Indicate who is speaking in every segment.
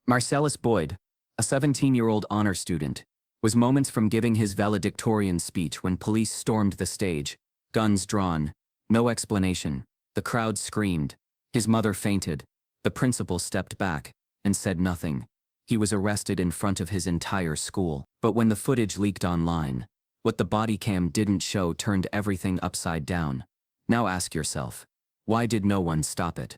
Speaker 1: Marcellus Boyd, a 17-year-old honor student, was moments from giving his valedictorian speech when police stormed the stage, guns drawn, no explanation. The crowd screamed. His mother fainted. The principal stepped back and said nothing. He was arrested in front of his entire school. But when the footage leaked online, what the body cam didn't show turned everything upside down. Now ask yourself, why did no one stop it?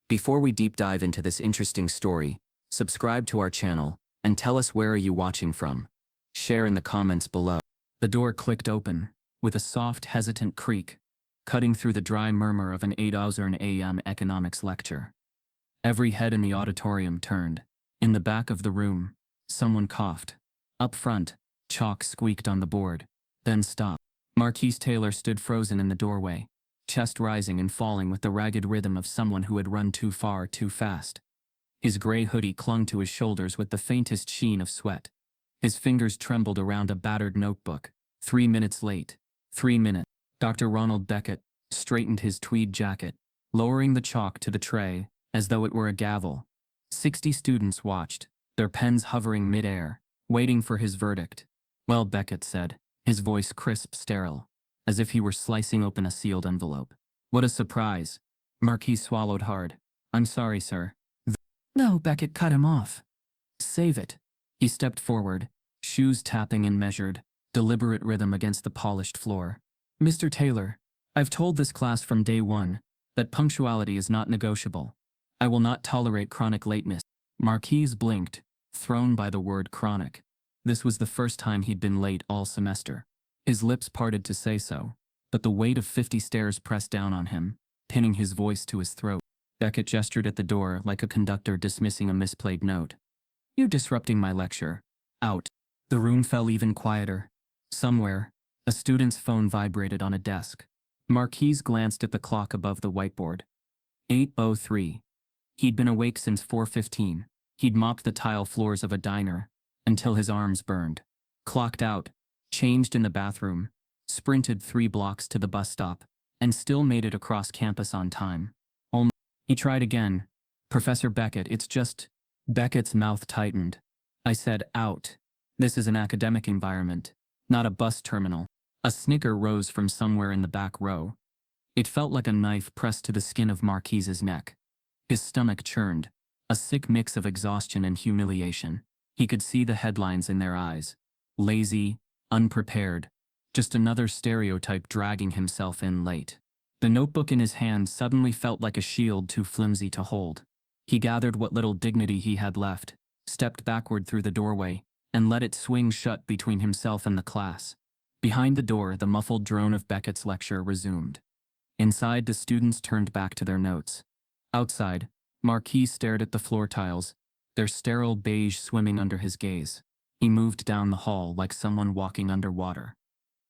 Speaker 1: Before we deep dive into this interesting story, subscribe to our channel and tell us where are you watching from. Share in the comments below. The door clicked open, with a soft, hesitant creak, cutting through the dry murmur of an 8:00 a.m. economics lecture. Every head in the auditorium turned. In the back of the room, someone coughed. Up front, chalk squeaked on the board, then stopped. Marquise Taylor stood frozen in the doorway, chest rising and falling with the ragged rhythm of someone who had run too far too fast. His gray hoodie clung to his shoulders with the faintest sheen of sweat. His fingers trembled around a battered notebook. 3 minutes late. 3 minutes. Dr. Ronald Beckett straightened his tweed jacket, lowering the chalk to the tray as though it were a gavel. 60 students watched, their pens hovering mid-air, waiting for his verdict. "Well," Beckett said, his voice crisp, sterile, as if he were slicing open a sealed envelope. "What a surprise." Marquis swallowed hard. "I'm sorry, sir." "No," Beckett cut him off. "Save it." He stepped forward, shoes tapping in measured, deliberate rhythm against the polished floor. "Mr. Taylor, I've told this class from day one that punctuality is not negotiable. I will not tolerate chronic lateness." Marquise blinked, thrown by the word chronic. This was the first time he'd been late all semester. His lips parted to say so, but the weight of 50 stares pressed down on him, pinning his voice to his throat. Beckett gestured at the door like a conductor dismissing a misplayed note. "You're disrupting my lecture. Out." The room fell even quieter. Somewhere, a student's phone vibrated on a desk. Marquise glanced at the clock above the whiteboard. 8:03. He'd been awake since 4:15. He'd mopped the tile floors of a diner until his arms burned. Clocked out, changed in the bathroom, sprinted 3 blocks to the bus stop, and still made it across campus on time. He tried again. "Professor Beckett, it's just..." Beckett's mouth tightened. "I said out. This is an academic environment, not a bus terminal." A snicker rose from somewhere in the back row. It felt like a knife pressed to the skin of Marquise's neck. His stomach churned, a sick mix of exhaustion and humiliation. He could see the headlines in their eyes. Lazy, unprepared, just another stereotype dragging himself in late. The notebook in his hand suddenly felt like a shield too flimsy to hold. He gathered what little dignity he had left, stepped backward through the doorway, and let it swing shut between himself and the class. Behind the door, the muffled drone of Beckett's lecture resumed. Inside, the students turned back to their notes. Outside, Marquis stared at the floor tiles, their sterile beige swimming under his gaze. He moved down the hall like someone walking underwater.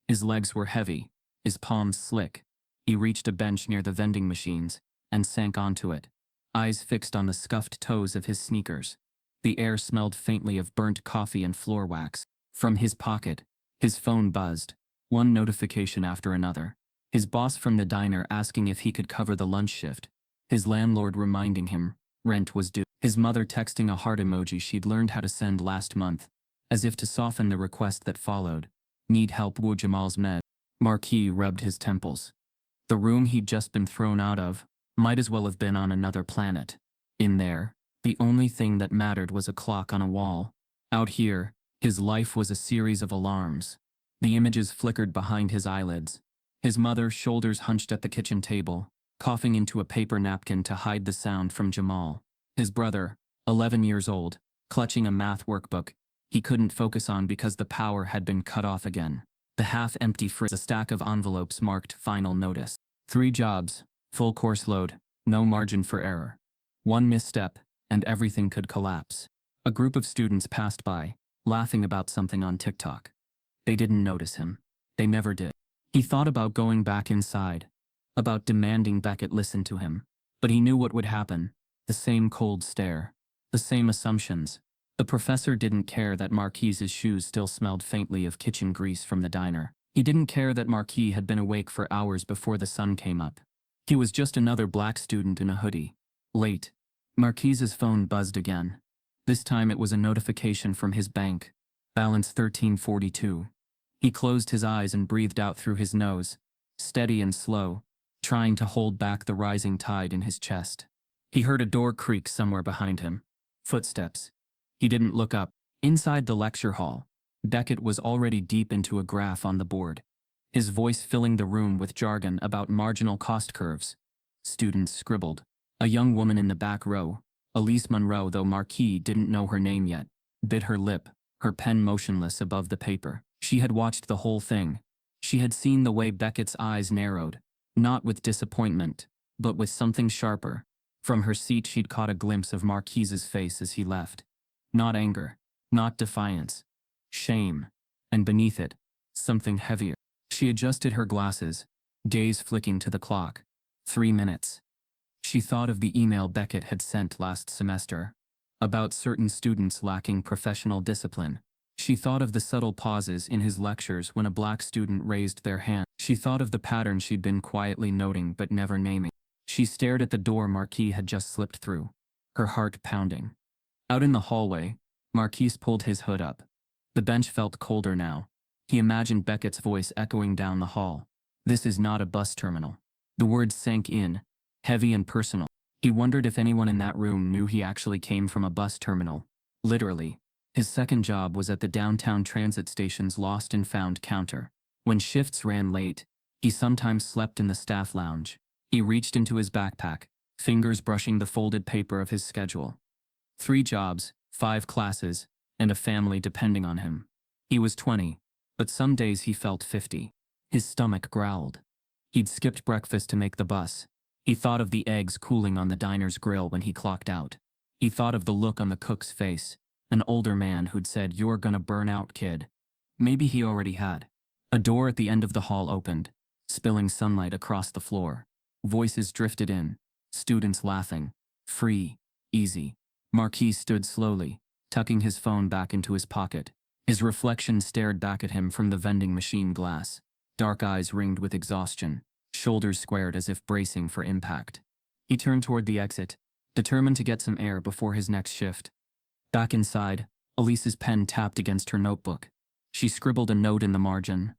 Speaker 1: His legs were heavy, his palms slick. He reached a bench near the vending machines and sank onto it, eyes fixed on the scuffed toes of his sneakers. The air smelled faintly of burnt coffee and floor wax. From his pocket, his phone buzzed, one notification after another. His boss from the diner asking if he could cover the lunch shift. His landlord reminding him rent was due. His mother texting a heart emoji she'd learned how to send last month, as if to soften the request that followed. "Need help with Jamal's med." Marquis rubbed his temples. The room he'd just been thrown out of might as well have been on another planet. In there, the only thing that mattered was a clock on a wall. Out here, his life was a series of alarms. The images flickered behind his eyelids. His mother, shoulders hunched at the kitchen table, coughing into a paper napkin to hide the sound from Jamal. His brother, 11 years old, clutching a math workbook he couldn't focus on because the power had been cut off again. The half-empty fridge, a stack of envelopes marked final notice. 3 jobs, full course load, no margin for error. One misstep, and everything could collapse. A group of students passed by, laughing about something on TikTok. They didn't notice him. They never did. He thought about going back inside, about demanding Beckett listen to him. But he knew what would happen. The same cold stare. The same assumptions. The professor didn't care that Marquise's shoes still smelled faintly of kitchen grease from the diner. He didn't care that Marquis had been awake for hours before the sun came up. He was just another black student in a hoodie. Late. Marquise's phone buzzed again. This time it was a notification from his bank. Balance 1342. He closed his eyes and breathed out through his nose, steady and slow, trying to hold back the rising tide in his chest. He heard a door creak somewhere behind him. Footsteps. He didn't look up. Inside the lecture hall, Beckett was already deep into a graph on the board, his voice filling the room with jargon about marginal cost curves. Students scribbled. A young woman in the back row, Elise Monroe, though Marquis didn't know her name yet, bit her lip, her pen motionless above the paper. She had watched the whole thing. She had seen the way Beckett's eyes narrowed, not with disappointment, but with something sharper. From her seat she'd caught a glimpse of Marquis's face as he left. Not anger, not defiance. Shame. And beneath it, something heavier. She adjusted her glasses, gaze flicking to the clock. 3 minutes. She thought of the email Beckett had sent last semester, about certain students lacking professional discipline. She thought of the subtle pauses in his lectures when a black student raised their hand. She thought of the pattern she'd been quietly noting but never naming. She stared at the door Marquis had just slipped through, her heart pounding. Out in the hallway, Marquis pulled his hood up. The bench felt colder now. He imagined Beckett's voice echoing down the hall. This is not a bus terminal. The words sank in, heavy and personal. He wondered if anyone in that room knew he actually came from a bus terminal. Literally. His second job was at the downtown transit station's lost and found counter. When shifts ran late, he sometimes slept in the staff lounge. He reached into his backpack, fingers brushing the folded paper of his schedule. 3 jobs, 5 classes, and a family depending on him. He was 20, but some days he felt 50. His stomach growled. He'd skipped breakfast to make the bus. He thought of the eggs cooling on the diner's grill when he clocked out. He thought of the look on the cook's face, an older man who'd said, "You're gonna burn out, kid." Maybe he already had. A door at the end of the hall opened, spilling sunlight across the floor. Voices drifted in, students laughing. Free, easy. Marquis stood slowly, tucking his phone back into his pocket. His reflection stared back at him from the vending machine glass. Dark eyes ringed with exhaustion, shoulders squared as if bracing for impact. He turned toward the exit, determined to get some air before his next shift. Back inside, Elise's pen tapped against her notebook. She scribbled a note in the margin.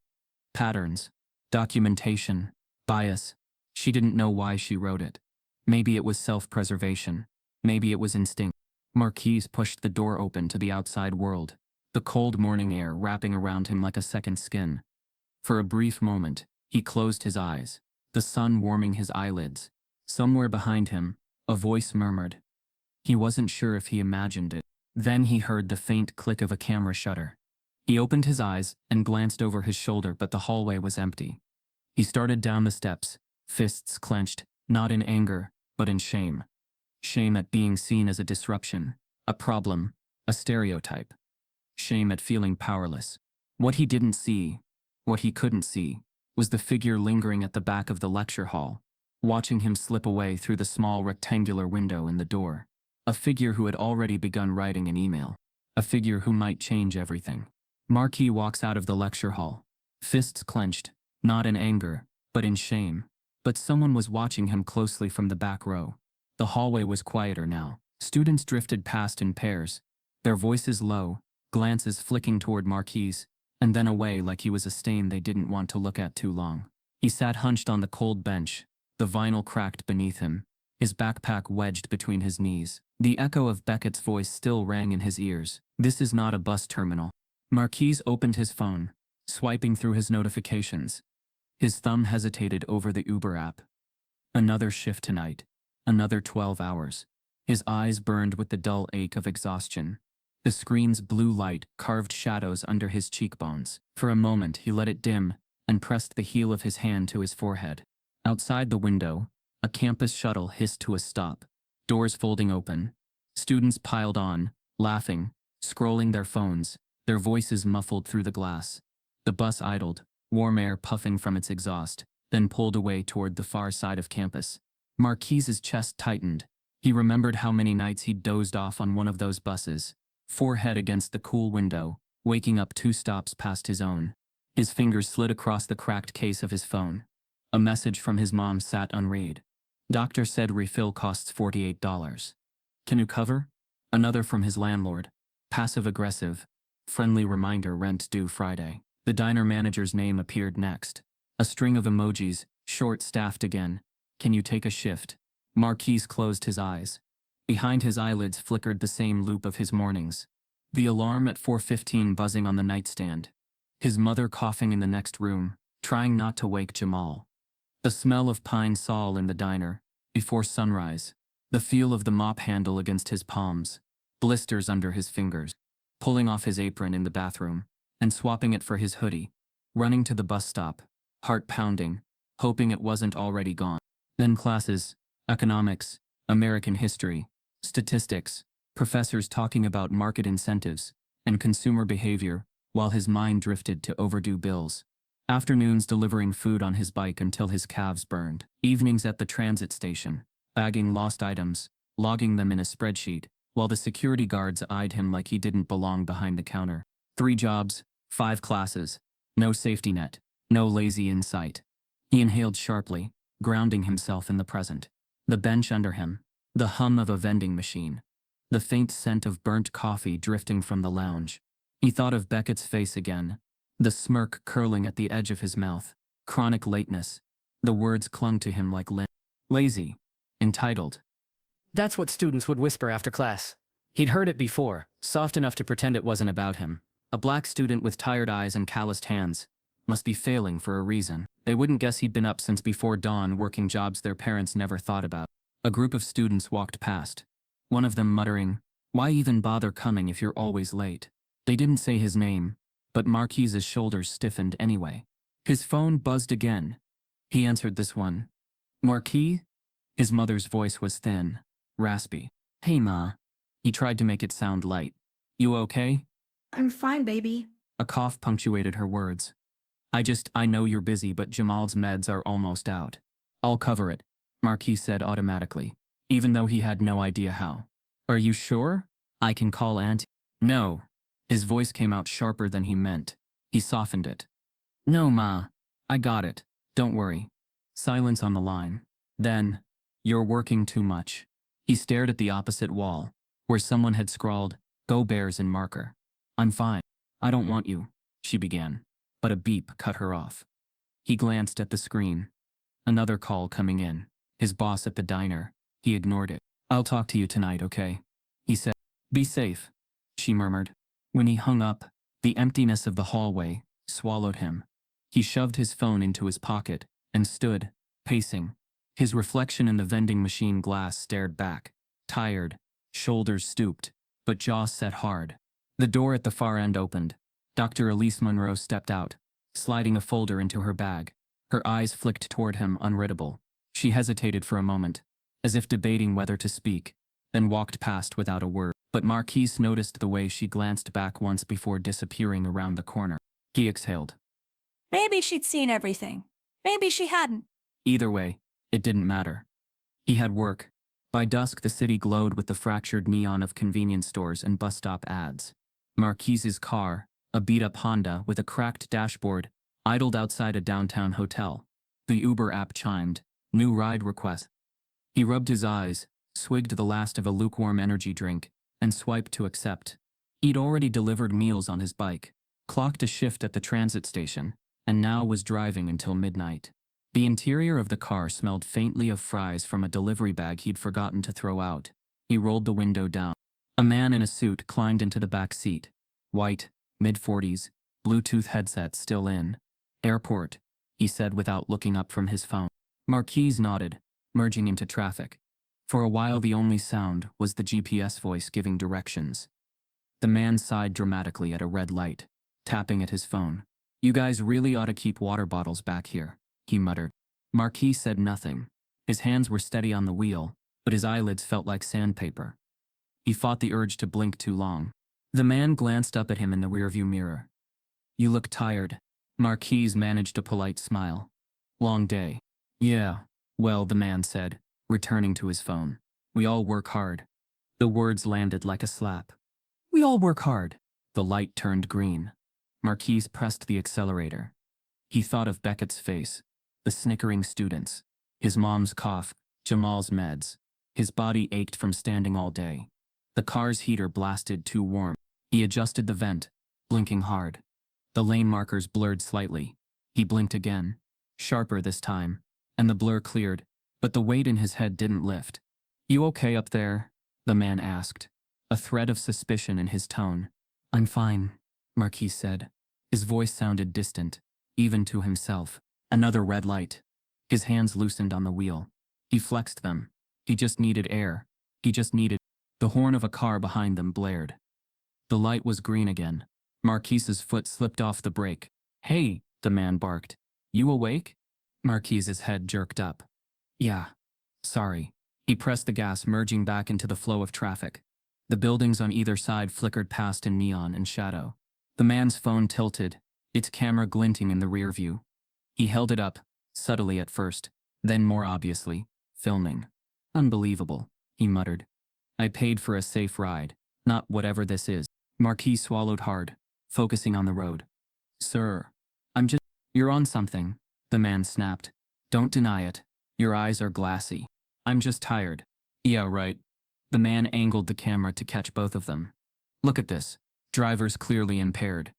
Speaker 1: Patterns, documentation, bias. She didn't know why she wrote it. Maybe it was self-preservation. Maybe it was instinct. Marquis pushed the door open to the outside world, the cold morning air wrapping around him like a second skin. For a brief moment, he closed his eyes, the sun warming his eyelids. Somewhere behind him, a voice murmured. He wasn't sure if he imagined it. Then he heard the faint click of a camera shutter. He opened his eyes and glanced over his shoulder, but the hallway was empty. He started down the steps, fists clenched, not in anger, but in shame. Shame at being seen as a disruption, a problem, a stereotype. Shame at feeling powerless. What he didn't see, what he couldn't see, was the figure lingering at the back of the lecture hall, watching him slip away through the small rectangular window in the door. A figure who had already begun writing an email. A figure who might change everything. Marquis walks out of the lecture hall, fists clenched, not in anger, but in shame. But someone was watching him closely from the back row. The hallway was quieter now. Students drifted past in pairs, their voices low, glances flicking toward Marquis, and then away like he was a stain they didn't want to look at too long. He sat hunched on the cold bench, the vinyl cracked beneath him, his backpack wedged between his knees. The echo of Beckett's voice still rang in his ears. This is not a bus terminal. Marquis opened his phone, swiping through his notifications. His thumb hesitated over the Uber app. Another shift tonight. Another 12 hours. His eyes burned with the dull ache of exhaustion. The screen's blue light carved shadows under his cheekbones. For a moment he let it dim and pressed the heel of his hand to his forehead. Outside the window, a campus shuttle hissed to a stop. Doors folding open. Students piled on, laughing, scrolling their phones, their voices muffled through the glass. The bus idled, warm air puffing from its exhaust, then pulled away toward the far side of campus. Marquis's chest tightened. He remembered how many nights he'd dozed off on one of those buses, forehead against the cool window, waking up 2 stops past his own. His fingers slid across the cracked case of his phone. A message from his mom sat unread. Doctor said refill costs $48. Can you cover? Another from his landlord. Passive-aggressive. Friendly reminder, rent due Friday. The diner manager's name appeared next. A string of emojis, short-staffed again. Can you take a shift? Marquis closed his eyes. Behind his eyelids flickered the same loop of his mornings. The alarm at 4:15 buzzing on the nightstand. His mother coughing in the next room, trying not to wake Jamal. The smell of pine sol in the diner, before sunrise. The feel of the mop handle against his palms, blisters under his fingers. Pulling off his apron in the bathroom, and swapping it for his hoodie. Running to the bus stop, heart pounding, hoping it wasn't already gone. Then classes, economics, American history, statistics, professors talking about market incentives, and consumer behavior, while his mind drifted to overdue bills. Afternoons delivering food on his bike until his calves burned. Evenings at the transit station, bagging lost items, logging them in a spreadsheet, while the security guards eyed him like he didn't belong behind the counter. 3 jobs, 5 classes, no safety net, no lazy insight. He inhaled sharply, grounding himself in the present. The bench under him, the hum of a vending machine, the faint scent of burnt coffee drifting from the lounge. He thought of Beckett's face again, the smirk curling at the edge of his mouth. Chronic lateness. The words clung to him like lint. Lazy. Entitled.
Speaker 2: That's what students would whisper after class. He'd heard it before, soft enough to pretend it wasn't about him. A black student with tired eyes and calloused hands. Must be failing for a reason. They wouldn't guess he'd been up since before dawn working jobs their parents never thought about. A group of students walked past. One of them muttering, "Why even bother coming if you're always late?" They didn't say his name, but Marquis's shoulders stiffened anyway. His phone buzzed again. He answered this one. "Marquis?" His mother's voice was thin, raspy. "Hey, Ma." He tried to make it sound light. "You okay?"
Speaker 3: I'm fine, baby.
Speaker 1: A cough punctuated her words. I know you're busy, but Jamal's meds are almost out. I'll cover it," Marquis said automatically, even though he had no idea how. "Are you sure? I can call Auntie." "No." His voice came out sharper than he meant. He softened it. "No, Ma. I got it. Don't worry." Silence on the line. Then, "You're working too much." He stared at the opposite wall, where someone had scrawled, "Go Bears" in marker. "I'm fine. I don't want you," she began, but a beep cut her off. He glanced at the screen. Another call coming in. His boss at the diner. He ignored it. "I'll talk to you tonight, okay?" he said. "Be safe," she murmured. When he hung up, the emptiness of the hallway swallowed him. He shoved his phone into his pocket and stood, pacing. His reflection in the vending machine glass stared back, tired, shoulders stooped, but jaw set hard. The door at the far end opened. Dr. Elise Monroe stepped out, sliding a folder into her bag. Her eyes flicked toward him, unreadable. She hesitated for a moment, as if debating whether to speak, then walked past without a word. But Marquis noticed the way she glanced back once before disappearing around the corner. He exhaled.
Speaker 3: Maybe she'd seen everything. Maybe she hadn't.
Speaker 1: Either way, it didn't matter. He had work. By dusk the city glowed with the fractured neon of convenience stores and bus stop ads. Marquis's car, a beat-up Honda with a cracked dashboard, idled outside a downtown hotel. The Uber app chimed. New ride request. He rubbed his eyes, swigged the last of a lukewarm energy drink, and swiped to accept. He'd already delivered meals on his bike, clocked a shift at the transit station, and now was driving until midnight. The interior of the car smelled faintly of fries from a delivery bag he'd forgotten to throw out. He rolled the window down. A man in a suit climbed into the back seat. White, mid-40s, Bluetooth headset still in. "Airport," he said without looking up from his phone. Marquis nodded, merging into traffic. For a while the only sound was the GPS voice giving directions. The man sighed dramatically at a red light, tapping at his phone. "You guys really ought to keep water bottles back here," he muttered. Marquis said nothing. His hands were steady on the wheel, but his eyelids felt like sandpaper. He fought the urge to blink too long. The man glanced up at him in the rearview mirror. "You look tired." Marquis managed a polite smile. "Long day." "Yeah. Well," the man said, returning to his phone. "We all work hard." The words landed like a slap. "We all work hard." The light turned green. Marquis pressed the accelerator. He thought of Beckett's face, the snickering students, his mom's cough, Jamal's meds. His body ached from standing all day.
Speaker 2: The car's heater blasted too warm. He adjusted the vent, blinking hard. The lane markers blurred slightly. He blinked again, sharper this time, and the blur cleared, but the weight in his head didn't lift. "You okay up there?" the man asked, a thread of suspicion in his tone. "I'm fine," Marquis said. His voice sounded distant, even to himself. Another red light. His hands loosened on the wheel. He flexed them. He just needed air. He just needed... The horn of a car behind them blared. The light was green again. Marquise's foot slipped off the brake. "Hey," the man barked. "You awake?" Marquise's head jerked up. "Yeah. Sorry." He pressed the gas, merging back into the flow of traffic. The buildings on either side flickered past in neon and shadow. The man's phone tilted, its camera glinting in the rear view. He held it up, subtly at first, then more obviously, filming. "Unbelievable," he muttered. "I paid for a safe ride, not whatever this is." Marquis swallowed hard, focusing on the road. "Sir, I'm just... You're on something," the man snapped. "Don't deny it. Your eyes are glassy." "I'm just tired." "Yeah, right." The man angled the camera to catch both of them. "Look at this. Driver's clearly impaired."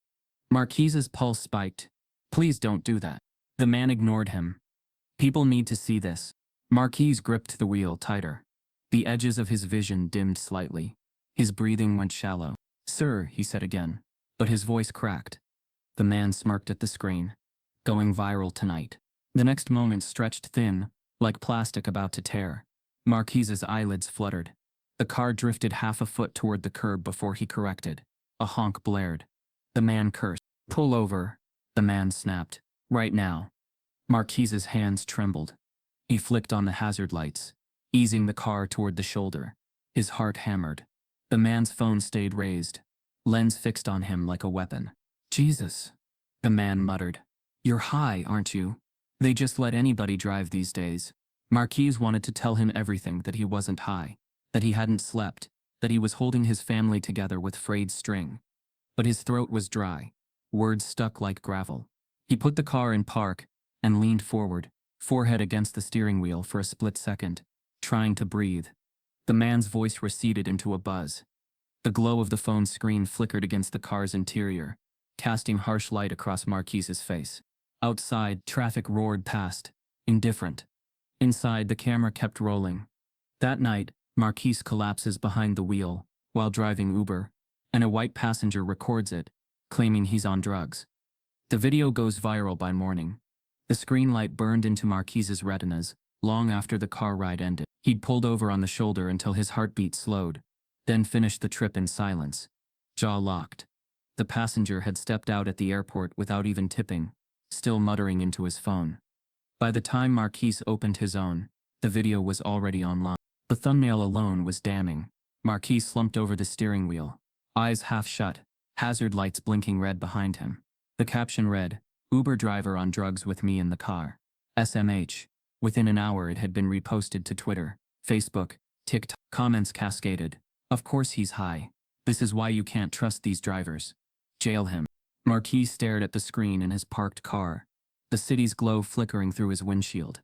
Speaker 2: Marquise's pulse spiked. "Please don't do that." The man ignored him. "People need to see this." Marquise gripped the wheel tighter. The edges of his vision dimmed slightly. His breathing went shallow. "Sir," he said again, but his voice cracked. The man smirked at the screen. "Going viral tonight." The next moment stretched thin, like plastic about to tear. Marquise's eyelids fluttered. The car drifted half a foot toward the curb before he corrected. A honk blared. The man cursed. "Pull over," the man snapped. "Right now." Marquise's hands trembled. He flicked on the hazard lights, easing the car toward the shoulder. His heart hammered. The man's phone stayed raised, lens fixed on him like a weapon. "Jesus," the man muttered. "You're high, aren't you?" They just let anybody drive these days. Marquise wanted to tell him everything, that he wasn't high, that he hadn't slept, that he was holding his family together with frayed string. But his throat was dry. Words stuck like gravel. He put the car in park and leaned forward, forehead against the steering wheel for a split second, trying to breathe. The man's voice receded into a buzz. The glow of the phone screen flickered against the car's interior, casting harsh light across Marquise's face. Outside, traffic roared past, indifferent. Inside, the camera kept rolling. That night, Marquise collapses behind the wheel while driving Uber, and a white passenger records it, claiming he's on drugs. The video goes viral by morning. The screen light burned into Marquise's retinas long after the car ride ended. He'd pulled over on the shoulder until his heartbeat slowed, then finished the trip in silence, jaw locked. The passenger had stepped out at the airport without even tipping, still muttering into his phone. By the time Marquise opened his own, the video was already online. The thumbnail alone was damning. Marquise slumped over the steering wheel, eyes half shut, hazard lights blinking red behind him. The caption read, "Uber driver on drugs with me in the car. SMH. Within an hour it had been reposted to Twitter, Facebook, TikTok. Comments cascaded. "Of course he's high. This is why you can't trust these drivers. Jail him." Marquise stared at the screen in his parked car, the city's glow flickering through his windshield.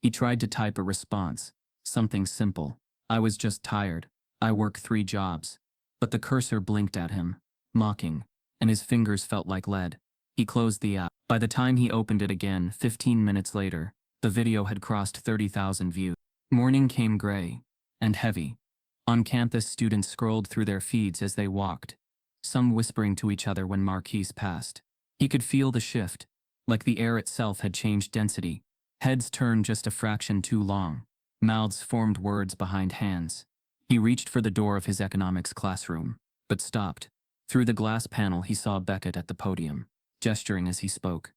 Speaker 2: He tried to type a response, something simple. "I was just tired. I work 3 jobs." But the cursor blinked at him, mocking, and his fingers felt like lead. He closed the app. By the time he opened it again 15 minutes later, the video had crossed 30,000 views. Morning came gray and heavy. On campus, students scrolled through their feeds as they walked, some whispering to each other when Marquise passed. He could feel the shift, like the air itself had changed density. Heads turned just a fraction too long. Mouths formed words behind hands. He reached for the door of his economics classroom, but stopped. Through the glass panel he saw Beckett at the podium, gesturing as he spoke.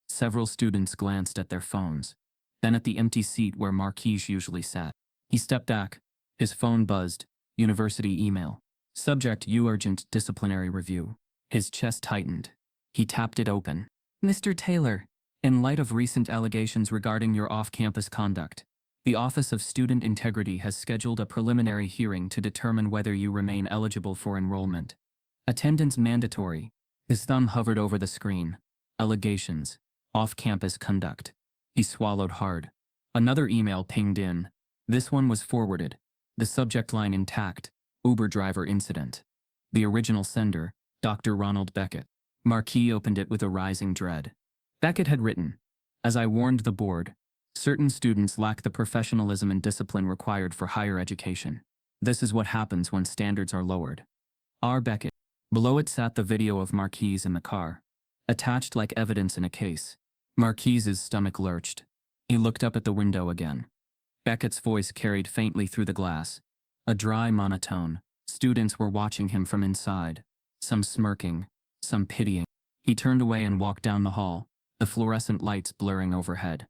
Speaker 2: Several students glanced at their phones, then at the empty seat where Marquise usually sat. He stepped back. His phone buzzed. University email. Subject: urgent disciplinary review. His chest tightened. He tapped it open. "Mr. Taylor, in light of recent allegations regarding your off-campus conduct, the Office of Student Integrity has scheduled a preliminary hearing to determine whether you remain eligible for enrollment. Attendance mandatory." His thumb hovered over the screen. Allegations. Off-campus conduct. He swallowed hard. Another email pinged in. This one was forwarded, the subject line intact. Uber driver incident. The original sender, Dr. Ronald Beckett. Marquis opened it with a rising dread. Beckett had written, "As I warned the board, certain students lack the professionalism and discipline required for higher education. This is what happens when standards are lowered. R. Beckett." Below it sat the video of Marquis in the car, attached like evidence in a case. Marquis's stomach lurched. He looked up at the window again. Beckett's voice carried faintly through the glass, a dry monotone. Students were watching him from inside, some smirking, some pitying. He turned away and walked down the hall, the fluorescent lights blurring overhead.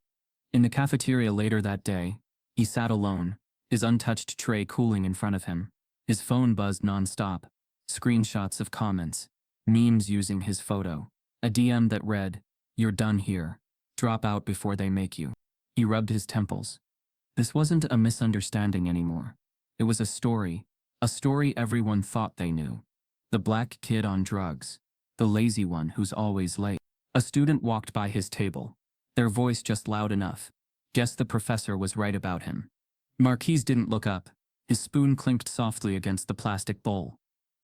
Speaker 2: In the cafeteria later that day, he sat alone, his untouched tray cooling in front of him. His phone buzzed nonstop, screenshots of comments, memes using his photo, a DM that read, "You're done here. Drop out before they make you." He rubbed his temples. This wasn't a misunderstanding anymore. It was a story everyone thought they knew. The black kid on drugs, the lazy one who's always late. A student walked by his table, their voice just loud enough. Guess the professor was right about him. Marquis didn't look up. His spoon clinked softly against the plastic bowl.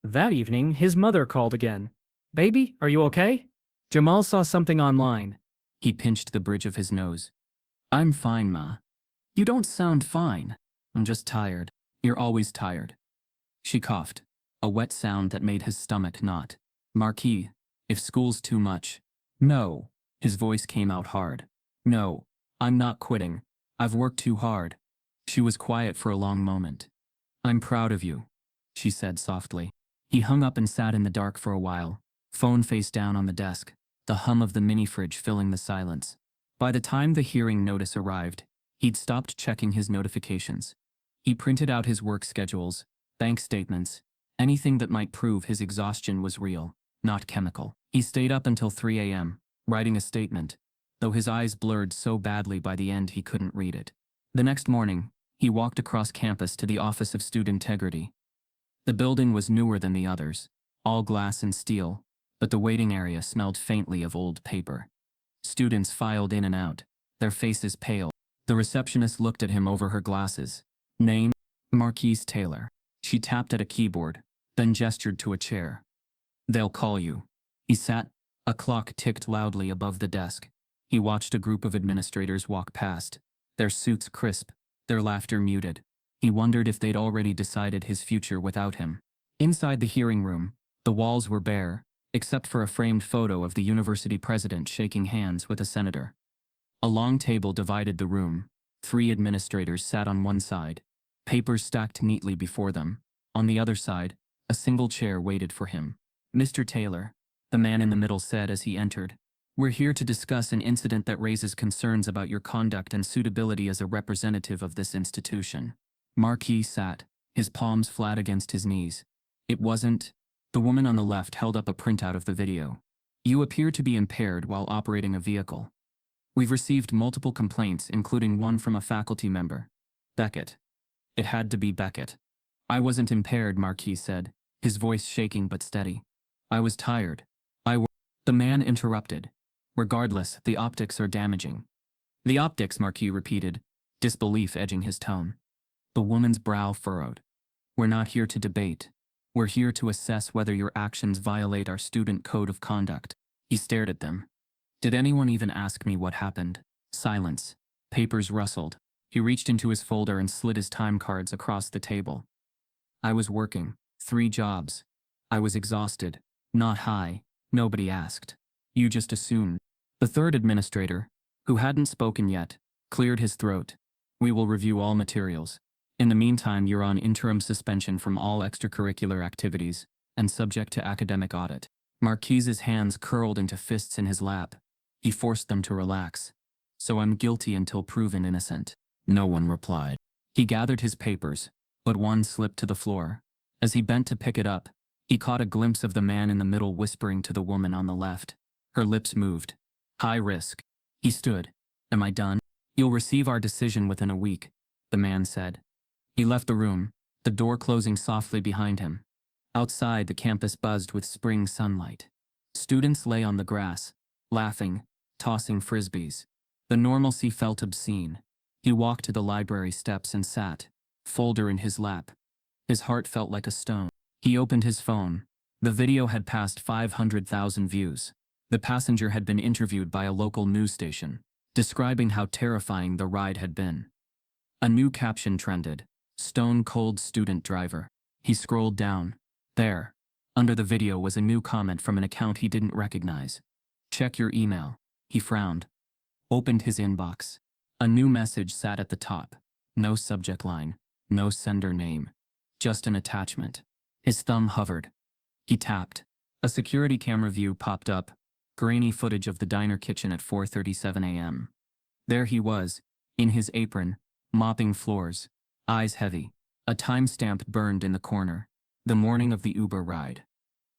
Speaker 4: That evening, his mother called again. "Baby, are you okay?" Jamal saw something online.
Speaker 2: He pinched the bridge of his nose. "I'm fine, Ma." "You don't sound fine." "I'm just tired." "You're always tired." She coughed, a wet sound that made his stomach knot. "Marquis, if school's too much." "No." His voice came out hard. "No, I'm not quitting. I've worked too hard." She was quiet for a long moment. "I'm proud of you," she said softly. He hung up and sat in the dark for a while, phone face down on the desk, the hum of the mini-fridge filling the silence. By the time the hearing notice arrived, he'd stopped checking his notifications. He printed out his work schedules, bank statements, anything that might prove his exhaustion was real, not chemical. He stayed up until 3 a.m., writing a statement, though his eyes blurred so badly by the end he couldn't read it. The next morning, he walked across campus to the Office of Student Integrity. The building was newer than the others, all glass and steel, but the waiting area smelled faintly of old paper. Students filed in and out, their faces pale. The receptionist looked at him over her glasses. "Name? Marquise Taylor." She tapped at a keyboard, then gestured to a chair. "They'll call you." He sat. A clock ticked loudly above the desk. He watched a group of administrators walk past, their suits crisp, their laughter muted. He wondered if they'd already decided his future without him. Inside the hearing room, the walls were bare, except for a framed photo of the university president shaking hands with a senator. A long table divided the room. 3 administrators sat on one side, papers stacked neatly before them. On the other side, a single chair waited for him. "Mr. Taylor," the man in the middle said as he entered, "we're here to discuss an incident that raises concerns about your conduct and suitability as a representative of this institution." Marquis sat, his palms flat against his knees. "It wasn't." The woman on the left held up a printout of the video. "You appear to be impaired while operating a vehicle. We've received multiple complaints, including one from a faculty member." Beckett. It had to be Beckett. "I wasn't impaired," Marquis said, his voice shaking but steady. "I was tired. The man interrupted. "Regardless, the optics are damaging." "The optics," Marquis repeated, disbelief edging his tone. The woman's brow furrowed. "We're not here to debate. We're here to assess whether your actions violate our student code of conduct." He stared at them. "Did anyone even ask me what happened?" Silence. Papers rustled. He reached into his folder and slid his time cards across the table. "I was working. 3 jobs. I was exhausted. Not high. Nobody asked. You just assumed." The third administrator, who hadn't spoken yet, cleared his throat. "We will review all materials. In the meantime, you're on interim suspension from all extracurricular activities and subject to academic audit." Marquise's hands curled into fists in his lap. He forced them to relax. "So I'm guilty until proven innocent." No one replied. He gathered his papers, but one slipped to the floor. As he bent to pick it up, he caught a glimpse of the man in the middle whispering to the woman on the left. Her lips moved. "High risk." He stood. "Am I done?" "You'll receive our decision within a week," the man said. He left the room, the door closing softly behind him. Outside, the campus buzzed with spring sunlight. Students lay on the grass, laughing, tossing frisbees. The normalcy felt obscene. He walked to the library steps and sat, folder in his lap. His heart felt like a stone. He opened his phone. The video had passed 500,000 views. The passenger had been interviewed by a local news station, describing how terrifying the ride had been. A new caption trended: "Stone cold student driver." He scrolled down. There, under the video, was a new comment from an account he didn't recognize. "Check your email." He frowned. Opened his inbox. A new message sat at the top. No subject line, no sender name. Just an attachment. His thumb hovered. He tapped. A security camera view popped up. Grainy footage of the diner kitchen at 4:37 a.m. There he was, in his apron, mopping floors, eyes heavy. A timestamp burned in the corner. The morning of the Uber ride.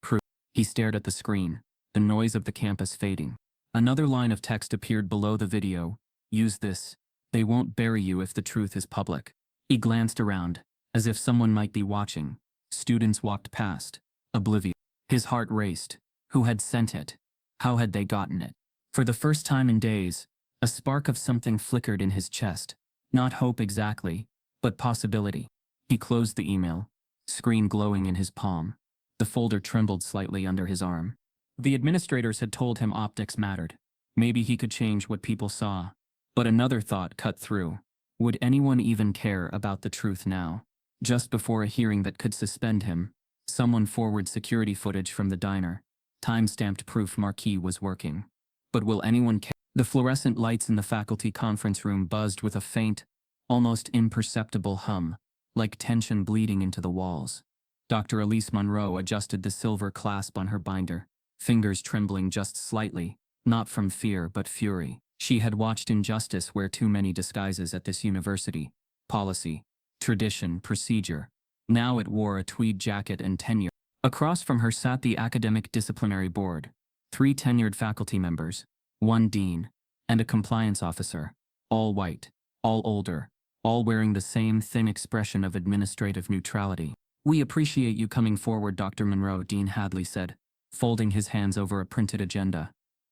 Speaker 2: Proof. He stared at the screen, the noise of the campus fading. Another line of text appeared below the video. "Use this. They won't bury you if the truth is public." He glanced around, as if someone might be watching. Students walked past, oblivious. His heart raced. Who had sent it? How had they gotten it? For the first time in days, a spark of something flickered in his chest. Not hope exactly, but possibility. He closed the email, screen glowing in his palm. The folder trembled slightly under his arm. The administrators had told him optics mattered. Maybe he could change what people saw. But another thought cut through. Would anyone even care about the truth now? Just before a hearing that could suspend him, someone forwarded security footage from the diner. Time-stamped proof marquee was working. But will anyone care? The fluorescent lights in the faculty conference room buzzed with a faint, almost imperceptible hum, like tension bleeding into the walls. Dr. Elise Monroe adjusted the silver clasp on her binder, fingers trembling just slightly, not from fear but fury. She had watched injustice wear too many disguises at this university. Policy, tradition, procedure. Now it wore a tweed jacket and tenure. Across from her sat the Academic Disciplinary Board, 3 tenured faculty members, 1 dean, and a compliance officer, all white, all older, all wearing the same thin expression of administrative neutrality. "We appreciate you coming forward, Dr. Monroe," Dean Hadley said, folding his hands over a printed agenda.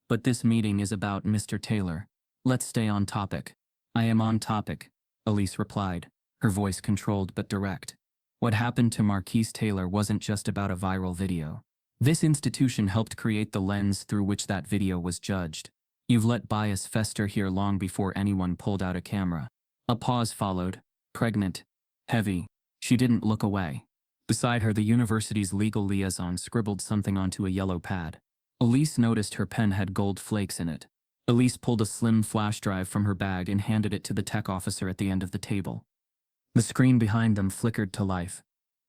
Speaker 2: "But this meeting is about Mr. Taylor. Let's stay on topic." "I am on topic," Elise replied, her voice controlled but direct. What happened to Marquise Taylor wasn't just about a viral video. This institution helped create the lens through which that video was judged. You've let bias fester here long before anyone pulled out a camera. A pause followed, pregnant, heavy. She didn't look away. Beside her, the university's legal liaison scribbled something onto a yellow pad. Elise noticed her pen had gold flakes in it. Elise pulled a slim flash drive from her bag and handed it to the tech officer at the end of the table. The screen behind them flickered to life.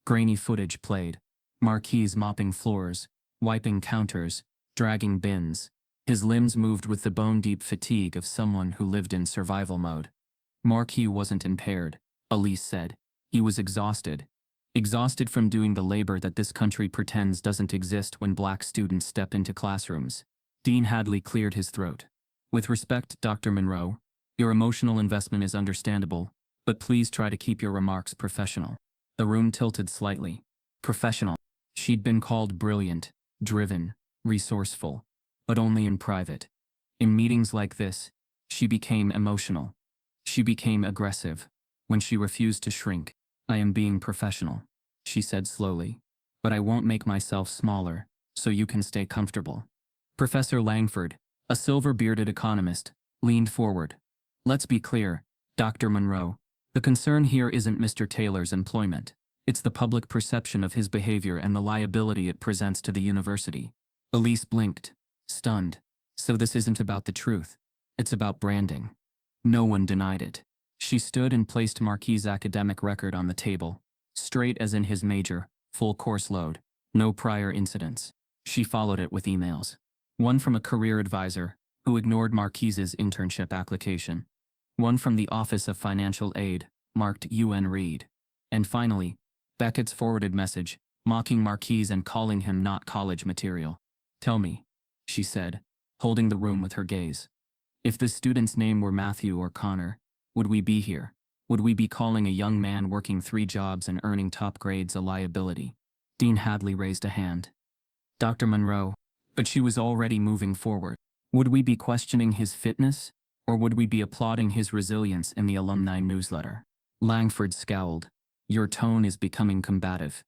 Speaker 2: Grainy footage played. Marquise mopping floors, wiping counters, dragging bins. His limbs moved with the bone-deep fatigue of someone who lived in survival mode. Marquis wasn't impaired, Elise said. He was exhausted. Exhausted from doing the labor that this country pretends doesn't exist when black students step into classrooms. Dean Hadley cleared his throat. "With respect, Dr. Monroe, your emotional investment is understandable, but please try to keep your remarks professional." The room tilted slightly. Professional. She'd been called brilliant, driven, resourceful, but only in private. In meetings like this, she became emotional. She became aggressive. When she refused to shrink. "I am being professional," she said slowly, "but I won't make myself smaller, so you can stay comfortable." Professor Langford, a silver-bearded economist, leaned forward. "Let's be clear, Dr. Monroe. The concern here isn't Mr. Taylor's employment. It's the public perception of his behavior and the liability it presents to the university." Elise blinked, stunned. "So this isn't about the truth. It's about branding." No one denied it. She stood and placed Marquis' academic record on the table, straight as in his major, full course load, no prior incidents. She followed it with emails. One from a career advisor, who ignored Marquis' internship application. One from the Office of Financial Aid, marked UN Read. And finally, Beckett's forwarded message, mocking Marquis and calling him not college material. "Tell me," she said, holding the room with her gaze. "If the student's name were Matthew or Connor, would we be here? Would we be calling a young man working 3 jobs and earning top grades a liability?" Dean Hadley raised a hand. "Dr. Monroe," but she was already moving forward. "Would we be questioning his fitness, or would we be applauding his resilience in the alumni newsletter?" Langford scowled. Your tone is becoming combative.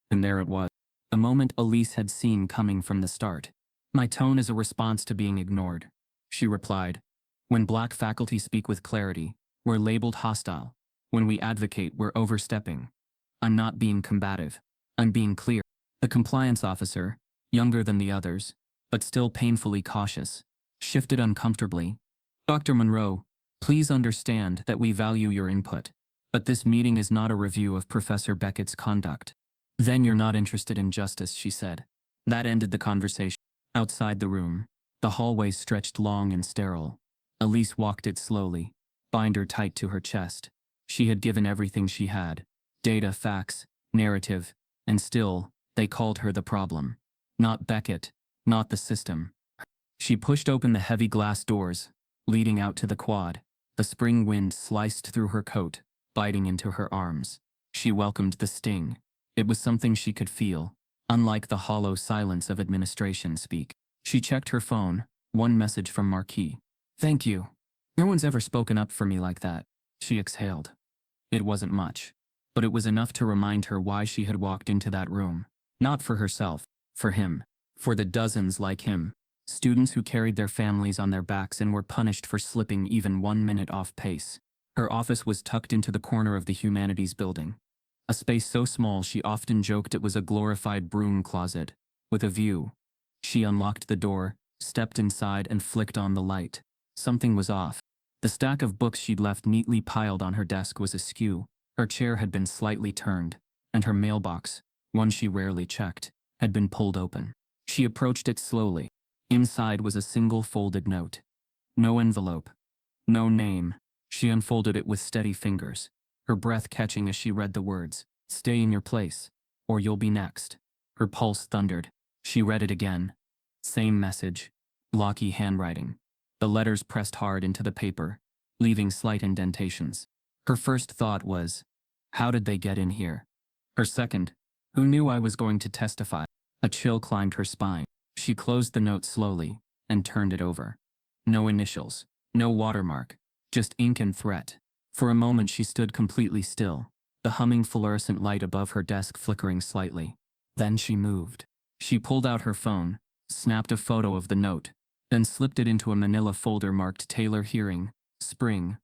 Speaker 2: And there it was. A moment Elise had seen coming from the start. My tone is a response to being ignored, she replied. When black faculty speak with clarity, we're labeled hostile. When we advocate, we're overstepping. I'm not being combative. I'm being clear. The compliance officer, younger than the others, but still painfully cautious, shifted uncomfortably. Dr. Monroe, please understand that we value your input, but this meeting is not a review of Professor Beckett's conduct. Then you're not interested in justice, she said. That ended the conversation. Outside the room, the hallway stretched long and sterile. Elise walked it slowly, binder tight to her chest. She had given everything she had: data, facts, narrative, and still, they called her the problem. Not Beckett, not the system. She pushed open the heavy glass doors, leading out to the quad. The spring wind sliced through her coat, biting into her arms. She welcomed the sting. It was something she could feel, unlike the hollow silence of administration speak. She checked her phone, one message from Marquis. Thank you. No one's ever spoken up for me like that. She exhaled. It wasn't much, but it was enough to remind her why she had walked into that room. Not for herself, for him, for the dozens like him, students who carried their families on their backs and were punished for slipping even 1 minute off pace. Her office was tucked into the corner of the humanities building, a space so small she often joked it was a glorified broom closet, with a view. She unlocked the door, stepped inside, and flicked on the light. Something was off. The stack of books she'd left neatly piled on her desk was askew. Her chair had been slightly turned, and her mailbox, one she rarely checked, had been pulled open. She approached it slowly. Inside was a single folded note. No envelope. No name. She unfolded it with steady fingers, her breath catching as she read the words, "Stay in your place, or you'll be next." Her pulse thundered. She read it again. Same message. Blocky handwriting. The letters pressed hard into the paper, leaving slight indentations. Her first thought was, how did they get in here? Her second, who knew I was going to testify? A chill climbed her spine. She closed the note slowly and turned it over. No initials, no watermark, just ink and threat. For a moment she stood completely still, the humming fluorescent light above her desk flickering slightly. Then she moved. She pulled out her phone, snapped a photo of the note, then slipped it into a manila folder marked Taylor Hearing, Spring.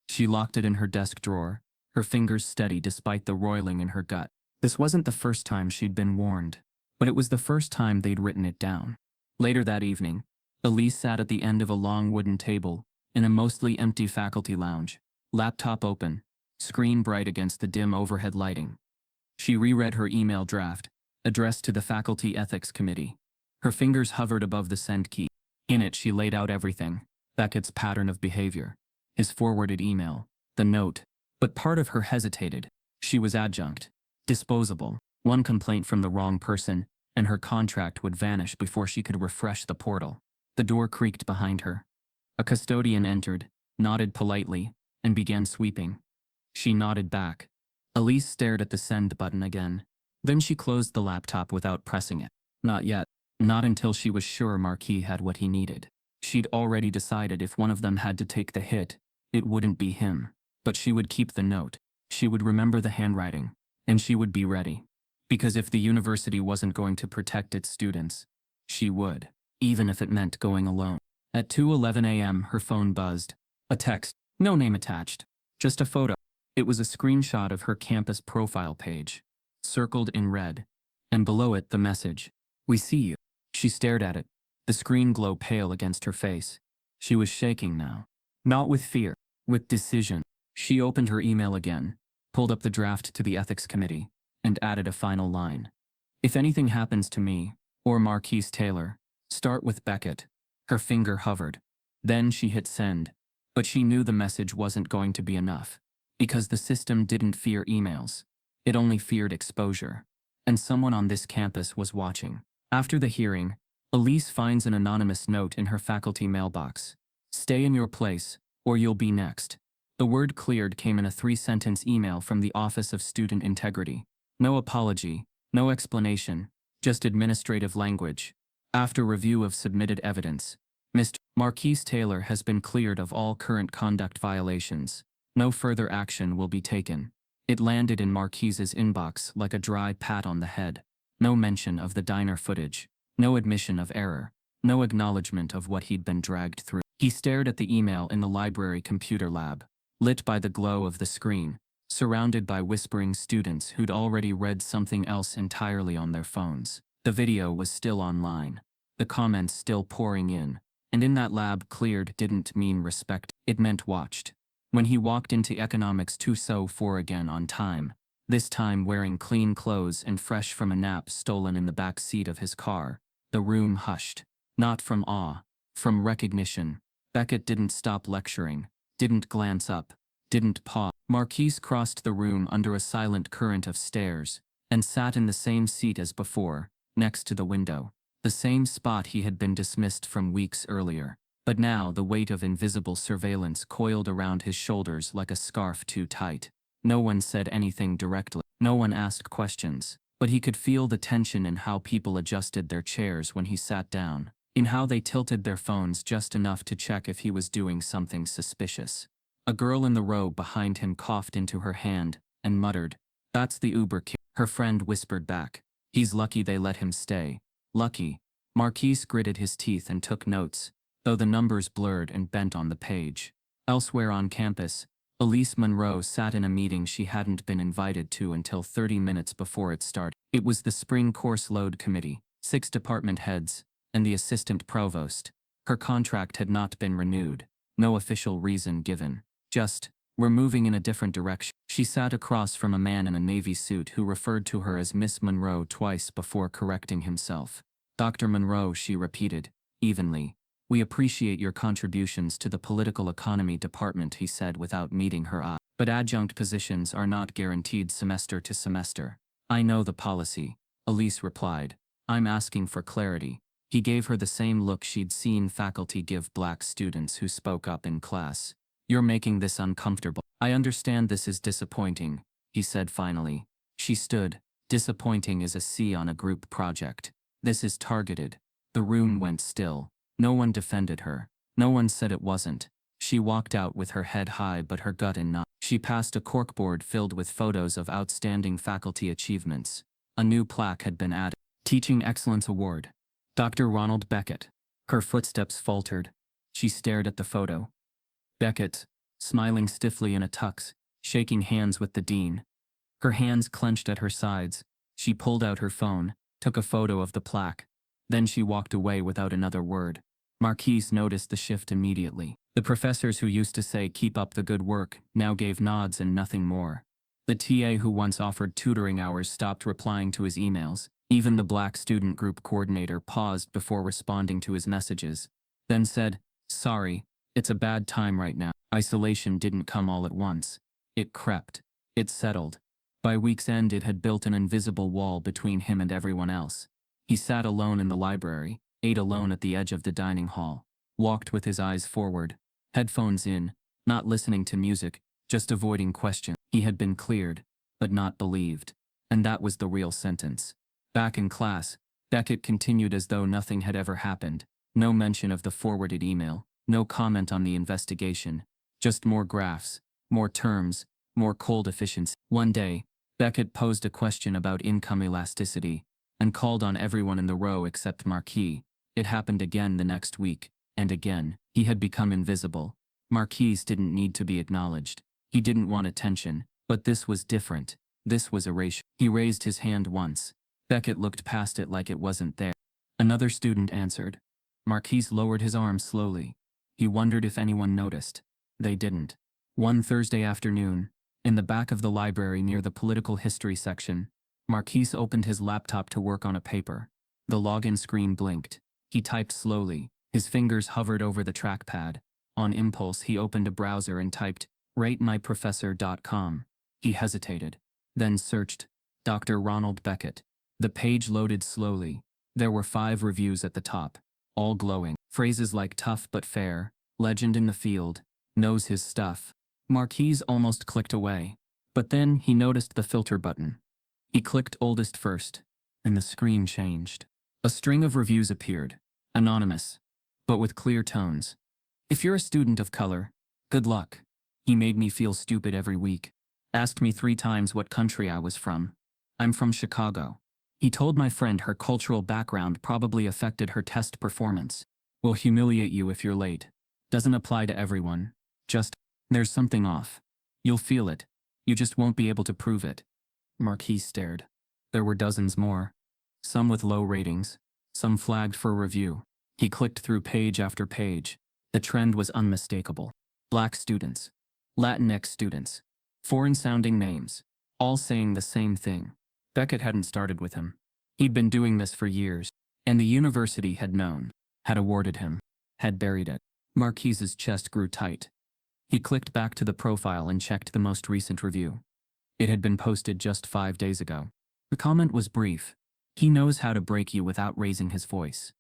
Speaker 2: She locked it in her desk drawer, her fingers steady despite the roiling in her gut. This wasn't the first time she'd been warned, but it was the first time they'd written it down. Later that evening, Elise sat at the end of a long wooden table in a mostly empty faculty lounge, laptop open, screen bright against the dim overhead lighting. She reread her email draft, addressed to the Faculty Ethics Committee. Her fingers hovered above the send key. In it she laid out everything: Beckett's pattern of behavior, his forwarded email, the note. But part of her hesitated. She was adjunct, disposable. One complaint from the wrong person, and her contract would vanish before she could refresh the portal. The door creaked behind her. A custodian entered, nodded politely, and began sweeping. She nodded back. Elise stared at the send button again. Then she closed the laptop without pressing it. Not yet. Not until she was sure Marquis had what he needed. She'd already decided if one of them had to take the hit, it wouldn't be him. But she would keep the note. She would remember the handwriting. And she would be ready. Because if the university wasn't going to protect its students, she would, even if it meant going alone. At 2:11 a.m. her phone buzzed. A text. No name attached. Just a photo. It was a screenshot of her campus profile page, circled in red. And below it the message, "We see you." She stared at it, the screen glow pale against her face. She was shaking now. Not with fear, with decision. She opened her email again, pulled up the draft to the ethics committee, and added a final line. "If anything happens to me, or Marquise Taylor, start with Beckett." Her finger hovered. Then she hit send. But she knew the message wasn't going to be enough. Because the system didn't fear emails. It only feared exposure. And someone on this campus was watching. After the hearing, Elise finds an anonymous note in her faculty mailbox. "Stay in your place, or you'll be next." The word "cleared" came in a 3-sentence email from the Office of Student Integrity. No apology, no explanation, just administrative language. After review of submitted evidence, Mr. Marquise Taylor has been cleared of all current conduct violations. No further action will be taken. It landed in Marquise's inbox like a dry pat on the head. No mention of the diner footage. No admission of error. No acknowledgement of what he'd been dragged through. He stared at the email in the library computer lab, lit by the glow of the screen, surrounded by whispering students who'd already read something else entirely on their phones. The video was still online. The comments still pouring in. And in that lab, cleared didn't mean respect, it meant watched. When he walked into Economics 204 again on time, this time wearing clean clothes and fresh from a nap stolen in the back seat of his car, the room hushed. Not from awe, from recognition. Beckett didn't stop lecturing, didn't glance up, didn't pause. Marquise crossed the room under a silent current of stairs, and sat in the same seat as before, next to the window. The same spot he had been dismissed from weeks earlier. But now the weight of invisible surveillance coiled around his shoulders like a scarf too tight. No one said anything directly. No one asked questions. But he could feel the tension in how people adjusted their chairs when he sat down, in how they tilted their phones just enough to check if he was doing something suspicious. A girl in the row behind him coughed into her hand and muttered, "That's the Uber kid." Her friend whispered back, "He's lucky they let him stay." Lucky. Marquise gritted his teeth and took notes, though the numbers blurred and bent on the page. Elsewhere on campus, Elise Monroe sat in a meeting she hadn't been invited to until 30 minutes before it started. It was the spring course load committee, 6 department heads, and the assistant provost. Her contract had not been renewed. No official reason given. Just, "We're moving in a different direction." She sat across from a man in a navy suit who referred to her as Miss Monroe twice before correcting himself. "Dr. Monroe," she repeated, evenly. "We appreciate your contributions to the political economy department," he said without meeting her eye. "But adjunct positions are not guaranteed semester to semester." "I know the policy," Elise replied. "I'm asking for clarity." He gave her the same look she'd seen faculty give black students who spoke up in class. "You're making this uncomfortable. I understand this is disappointing," he said finally. She stood. "Disappointing is a C on a group project. This is targeted." The room went still. No one defended her. No one said it wasn't. She walked out with her head high but her gut in knots. She passed a corkboard filled with photos of outstanding faculty achievements. A new plaque had been added. Teaching Excellence Award. Dr. Ronald Beckett. Her footsteps faltered. She stared at the photo. Beckett, smiling stiffly in a tux, shaking hands with the dean. Her hands clenched at her sides. She pulled out her phone, took a photo of the plaque. Then she walked away without another word. Marquise noticed the shift immediately. The professors who used to say "keep up the good work" now gave nods and nothing more. The TA who once offered tutoring hours stopped replying to his emails. Even the black student group coordinator paused before responding to his messages, then said, "Sorry, it's a bad time right now." Isolation didn't come all at once. It crept. It settled. By week's end it had built an invisible wall between him and everyone else. He sat alone in the library, ate alone at the edge of the dining hall, walked with his eyes forward, headphones in, not listening to music, just avoiding questions. He had been cleared, but not believed. And that was the real sentence. Back in class, Beckett continued as though nothing had ever happened. No mention of the forwarded email, no comment on the investigation, just more graphs, more terms, more cold efficiency. One day, Beckett posed a question about income elasticity, and called on everyone in the row except Marquis. It happened again the next week, and again. He had become invisible. Marquise didn't need to be acknowledged. He didn't want attention, but this was different. This was erasure. He raised his hand once. Beckett looked past it like it wasn't there. Another student answered. Marquise lowered his arm slowly. He wondered if anyone noticed. They didn't. One Thursday afternoon, in the back of the library near the political history section, Marquise opened his laptop to work on a paper. The login screen blinked. He typed slowly. His fingers hovered over the trackpad. On impulse, he opened a browser and typed, ratemyprofessor.com. He hesitated, then searched, Dr. Ronald Beckett. The page loaded slowly. There were 5 reviews at the top, all glowing. Phrases like tough but fair, legend in the field, knows his stuff. Marquise almost clicked away. But then he noticed the filter button. He clicked oldest first, and the screen changed. A string of reviews appeared, anonymous, but with clear tones. If you're a student of color, good luck. He made me feel stupid every week. Asked me 3 times what country I was from. I'm from Chicago. He told my friend her cultural background probably affected her test performance. Will humiliate you if you're late. Doesn't apply to everyone. Just, there's something off. You'll feel it. You just won't be able to prove it. Marquis stared. There were dozens more. Some with low ratings. Some flagged for review. He clicked through page after page. The trend was unmistakable. Black students. Latinx students. Foreign-sounding names. All saying the same thing. Beckett hadn't started with him. He'd been doing this for years. And the university had known. Had awarded him. Had buried it. Marquis's chest grew tight. He clicked back to the profile and checked the most recent review. It had been posted just 5 days ago. The comment was brief. He knows how to break you without raising his voice.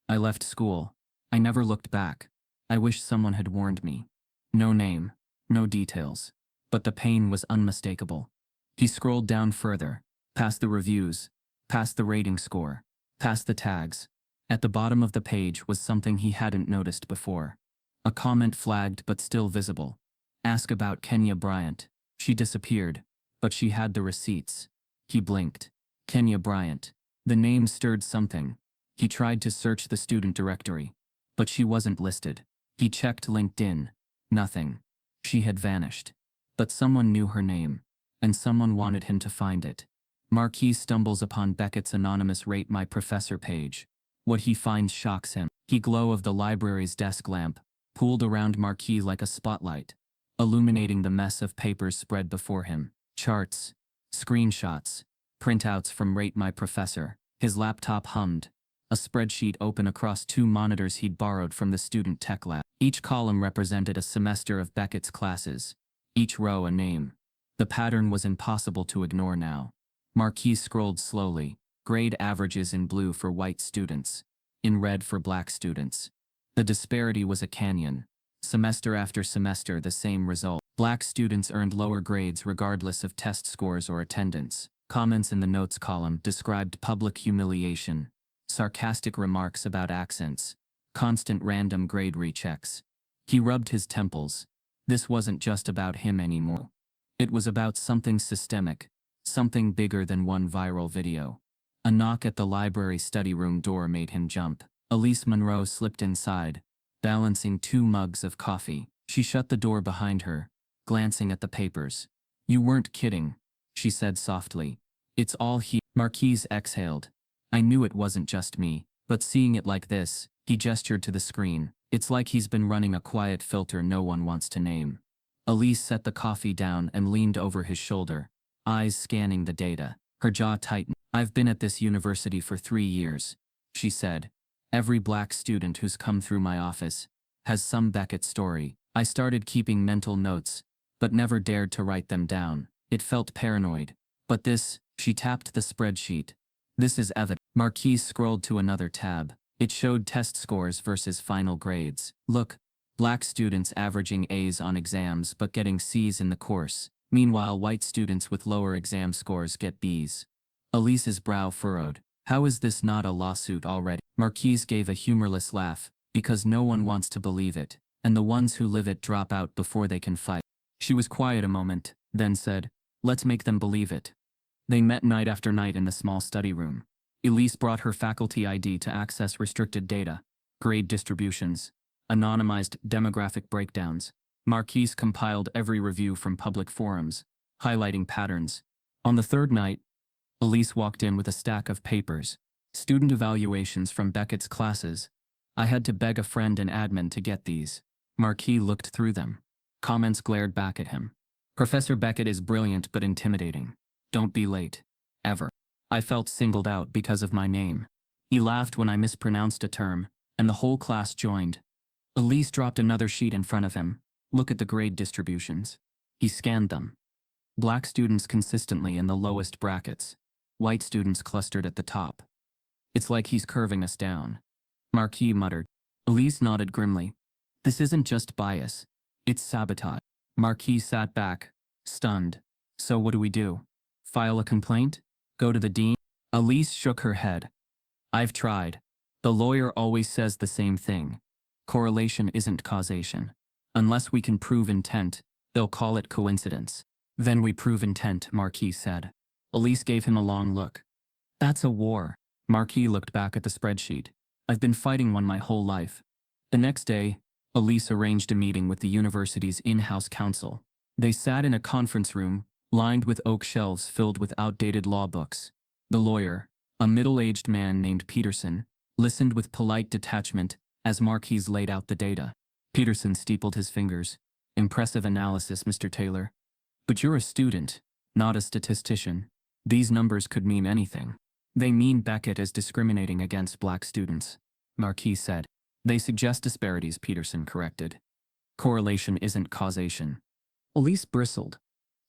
Speaker 2: I left school. I never looked back. I wish someone had warned me. No name. No details. But the pain was unmistakable. He scrolled down further. Past the reviews. Past the rating score. Past the tags. At the bottom of the page was something he hadn't noticed before. A comment flagged but still visible. Ask about Kenya Bryant. She disappeared, but she had the receipts. He blinked. Kenya Bryant. The name stirred something. He tried to search the student directory, but she wasn't listed. He checked LinkedIn. Nothing. She had vanished. But someone knew her name, and someone wanted him to find it. Marquis stumbles upon Beckett's anonymous Rate My Professor page. What he finds shocks him. The glow of the library's desk lamp pooled around Marquis like a spotlight, illuminating the mess of papers spread before him. Charts, screenshots, printouts from Rate My Professor. His laptop hummed. A spreadsheet open across 2 monitors he'd borrowed from the student tech lab. Each column represented a semester of Beckett's classes. Each row a name. The pattern was impossible to ignore now. Marquis scrolled slowly. Grade averages in blue for white students. In red for black students. The disparity was a canyon. Semester after semester the same result. Black students earned lower grades regardless of test scores or attendance. Comments in the notes column described public humiliation. Sarcastic remarks about accents. Constant random grade rechecks. He rubbed his temples. This wasn't just about him anymore. It was about something systemic. Something bigger than one viral video. A knock at the library study room door made him jump. Elise Monroe slipped inside, balancing 2 mugs of coffee. She shut the door behind her, glancing at the papers. You weren't kidding, she said softly. It's all here. Marquis exhaled. I knew it wasn't just me, but seeing it like this, he gestured to the screen. It's like he's been running a quiet filter no one wants to name. Elise set the coffee down and leaned over his shoulder, eyes scanning the data. Her jaw tightened. I've been at this university for 3 years, she said. Every black student who's come through my office has some Beckett story. I started keeping mental notes, but never dared to write them down. It felt paranoid. But this, she tapped the spreadsheet. This is evidence. Marquis scrolled to another tab. It showed test scores versus final grades. Look, black students averaging A's on exams but getting C's in the course. Meanwhile, white students with lower exam scores get B's. Elise's brow furrowed. How is this not a lawsuit already? Marquis gave a humorless laugh, because no one wants to believe it, and the ones who live it drop out before they can fight. She was quiet a moment, then said, let's make them believe it. They met night after night in the small study room. Elise brought her faculty ID to access restricted data, grade distributions, anonymized demographic breakdowns. Marquis compiled every review from public forums, highlighting patterns. On the 3rd night, Elise walked in with a stack of papers, student evaluations from Beckett's classes. I had to beg a friend and admin to get these. Marquis looked through them. Comments glared back at him. Professor Beckett is brilliant but intimidating. Don't be late. Ever. I felt singled out because of my name. He laughed when I mispronounced a term, and the whole class joined. Elise dropped another sheet in front of him. Look at the grade distributions. He scanned them. Black students consistently in the lowest brackets. White students clustered at the top. It's like he's curving us down. Marquis muttered. Elise nodded grimly. This isn't just bias. It's sabotage. Marquis sat back, stunned. So what do we do? File a complaint? Go to the dean? Elise shook her head. I've tried. The lawyer always says the same thing. Correlation isn't causation. Unless we can prove intent, they'll call it coincidence. Then we prove intent, Marquis said. Elise gave him a long look. That's a war. Marquis looked back at the spreadsheet. I've been fighting one my whole life. The next day, Elise arranged a meeting with the university's in-house counsel. They sat in a conference room, lined with oak shelves filled with outdated law books. The lawyer, a middle-aged man named Peterson, listened with polite detachment as Marquis laid out the data. Peterson steepled his fingers. Impressive analysis, Mr. Taylor. But you're a student, not a statistician. These numbers could mean anything. They mean Beckett is discriminating against black students, Marquis said. They suggest disparities, Peterson corrected. Correlation isn't causation. Elise bristled.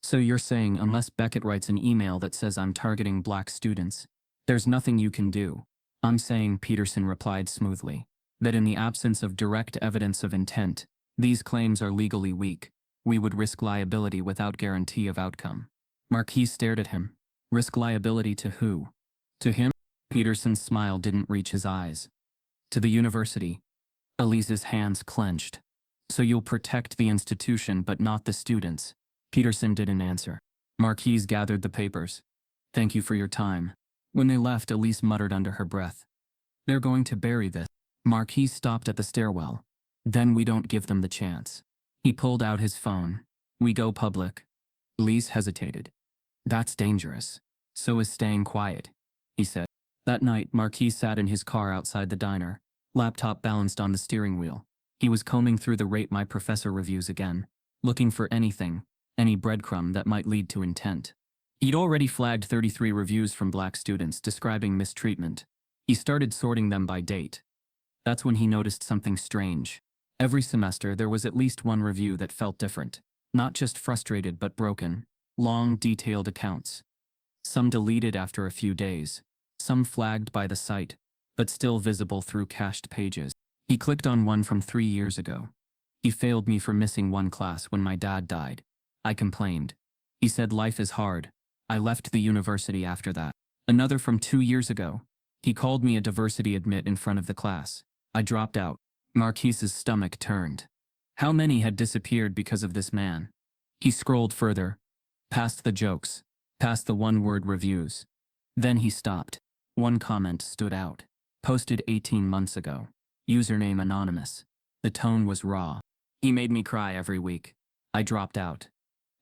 Speaker 2: So you're saying unless Beckett writes an email that says I'm targeting black students, there's nothing you can do? I'm saying, Peterson replied smoothly, that in the absence of direct evidence of intent, these claims are legally weak. We would risk liability without guarantee of outcome. Marquis stared at him. Risk liability to who? To him? Peterson's smile didn't reach his eyes. To the university. Elise's hands clenched. So you'll protect the institution but not the students? Peterson didn't answer. Marquis gathered the papers. Thank you for your time. When they left, Elise muttered under her breath. They're going to bury this. Marquis stopped at the stairwell. Then we don't give them the chance. He pulled out his phone. We go public. Elise hesitated. That's dangerous. So is staying quiet, he said. That night, Marquis sat in his car outside the diner, laptop balanced on the steering wheel. He was combing through the Rate My Professor reviews again, looking for anything, any breadcrumb that might lead to intent. He'd already flagged 33 reviews from black students describing mistreatment. He started sorting them by date. That's when he noticed something strange. Every semester there was at least one review that felt different. Not just frustrated but broken. Long, detailed accounts. Some deleted after a few days. Some flagged by the site, but still visible through cached pages. He clicked on one from 3 years ago. He failed me for missing one class when my dad died. I complained. He said life is hard. I left the university after that. Another from 2 years ago. He called me a diversity admit in front of the class. I dropped out. Marquis's stomach turned. How many had disappeared because of this man? He scrolled further, past the jokes, past the one-word reviews. Then he stopped. One comment stood out. Posted 18 months ago. Username anonymous. The tone was raw. He made me cry every week. I dropped out.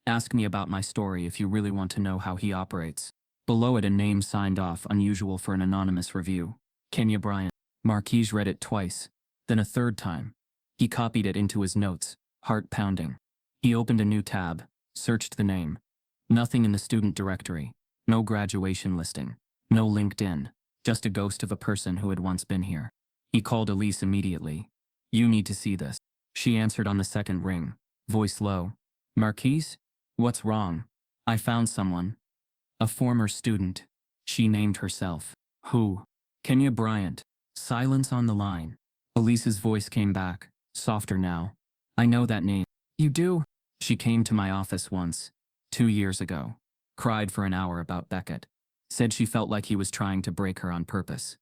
Speaker 2: Ask me about my story if you really want to know how he operates. Below it a name signed off, unusual for an anonymous review. Kenya Bryant. Marquis read it twice, then a third time. He copied it into his notes, heart pounding. He opened a new tab, searched the name. Nothing in the student directory. No graduation listing. No LinkedIn. Just a ghost of a person who had once been here. He called Elise immediately. You need to see this. She answered on the second ring, voice low. Marquis? What's wrong? I found someone. A former student. She named herself. Who? Kenya Bryant. Silence on the line. Elise's voice came back, softer now. I know that name. You do? She came to my office once, 2 years ago. Cried for an hour about Beckett. Said she felt like he was trying to break her on purpose.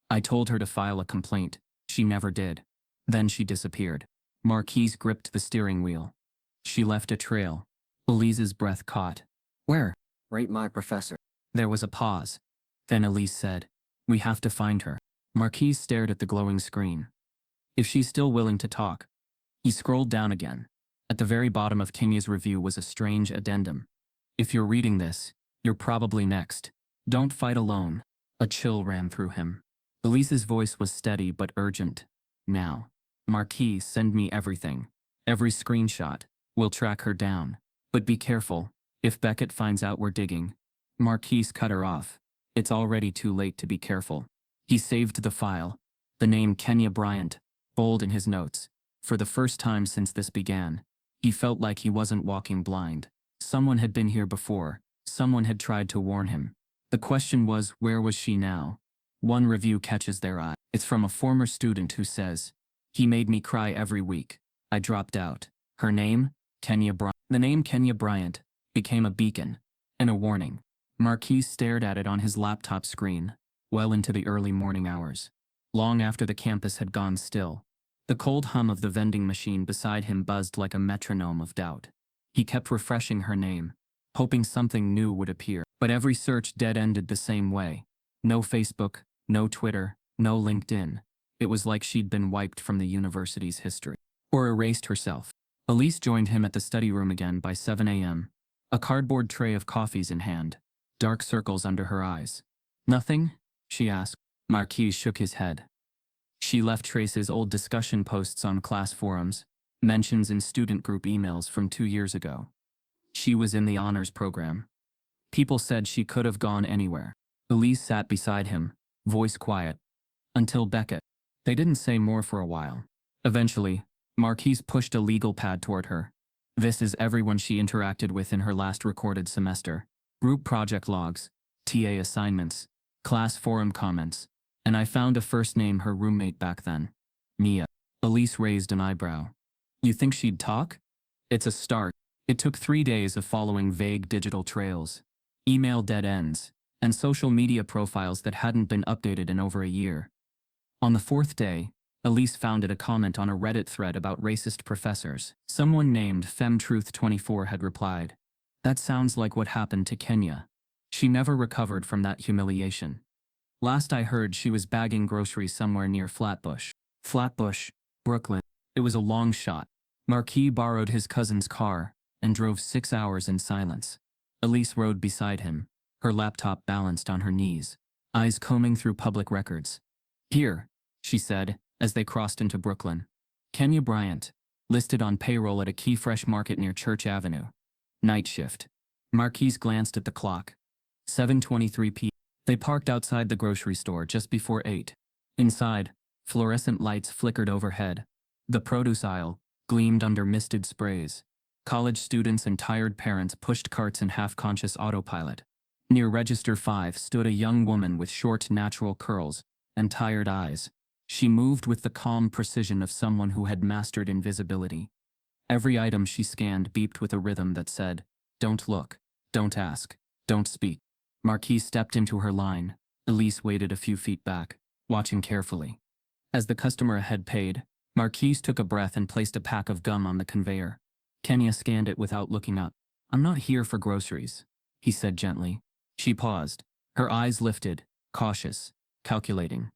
Speaker 2: I told her to file a complaint. She never did. Then she disappeared. Marquis gripped the steering wheel. She left a trail. Elise's breath caught. Where?
Speaker 5: Rate My Professor.
Speaker 2: There was a pause. Then Elise said, we have to find her. Marquis stared at the glowing screen. If she's still willing to talk. He scrolled down again. At the very bottom of Kenya's review was a strange addendum. If you're reading this, you're probably next. Don't fight alone. A chill ran through him. Elise's voice was steady but urgent. Now. Marquis, send me everything. Every screenshot. We'll track her down. But be careful. If Beckett finds out we're digging. Marquis cut her off. It's already too late to be careful. He saved the file. The name Kenya Bryant, bold in his notes. For the first time since this began, he felt like he wasn't walking blind. Someone had been here before. Someone had tried to warn him. The question was, where was she now? One review catches their eye. It's from a former student who says, he made me cry every week. I dropped out. Her name? Kenya Bryant. The name Kenya Bryant became a beacon and a warning. Marquis stared at it on his laptop screen, well into the early morning hours. Long after the campus had gone still, the cold hum of the vending machine beside him buzzed like a metronome of doubt. He kept refreshing her name, hoping something new would appear. But every search dead-ended the same way. No Facebook, no Twitter, no LinkedIn. It was like she'd been wiped from the university's history. Or erased herself. Elise joined him at the study room again by 7 a.m. A cardboard tray of coffees in hand. Dark circles under her eyes. Nothing? She asked. Marquis shook his head. She left traces old discussion posts on class forums, mentions in student group emails from 2 years ago. She was in the honors program. People said she could have gone anywhere. Elise sat beside him, voice quiet. Until Beckett. They didn't say more for a while. Eventually, Marquise pushed a legal pad toward her. This is everyone she interacted with in her last recorded semester. Group project logs, TA assignments, class forum comments, and I found a first name her roommate back then. Mia. Elise raised an eyebrow. You think she'd talk? It's a start. It took 3 days of following vague digital trails, email dead ends, and social media profiles that hadn't been updated in over a year. On the 4th day, Elise found a comment on a Reddit thread about racist professors. Someone named FemTruth24 had replied, "That sounds like what happened to Kenya. She never recovered from that humiliation. Last I heard she was bagging groceries somewhere near Flatbush." Flatbush, Brooklyn. It was a long shot. Marquis borrowed his cousin's car and drove 6 hours in silence. Elise rode beside him, her laptop balanced on her knees, eyes combing through public records. "Here," she said, as they crossed into Brooklyn. "Kenya Bryant, listed on payroll at a Key Fresh market near Church Avenue. Night shift." Marquise glanced at the clock. 7:23 p.m. They parked outside the grocery store just before 8. Inside, fluorescent lights flickered overhead. The produce aisle gleamed under misted sprays. College students and tired parents pushed carts in half-conscious autopilot. Near Register 5 stood a young woman with short natural curls and tired eyes. She moved with the calm precision of someone who had mastered invisibility. Every item she scanned beeped with a rhythm that said, "Don't look, don't ask, don't speak." Marquise stepped into her line. Elise waited a few feet back, watching carefully. As the customer ahead paid, Marquise took a breath and placed a pack of gum on the conveyor. Kenya scanned it without looking up. "I'm not here for groceries," he said gently. She paused, her eyes lifted, cautious, calculating.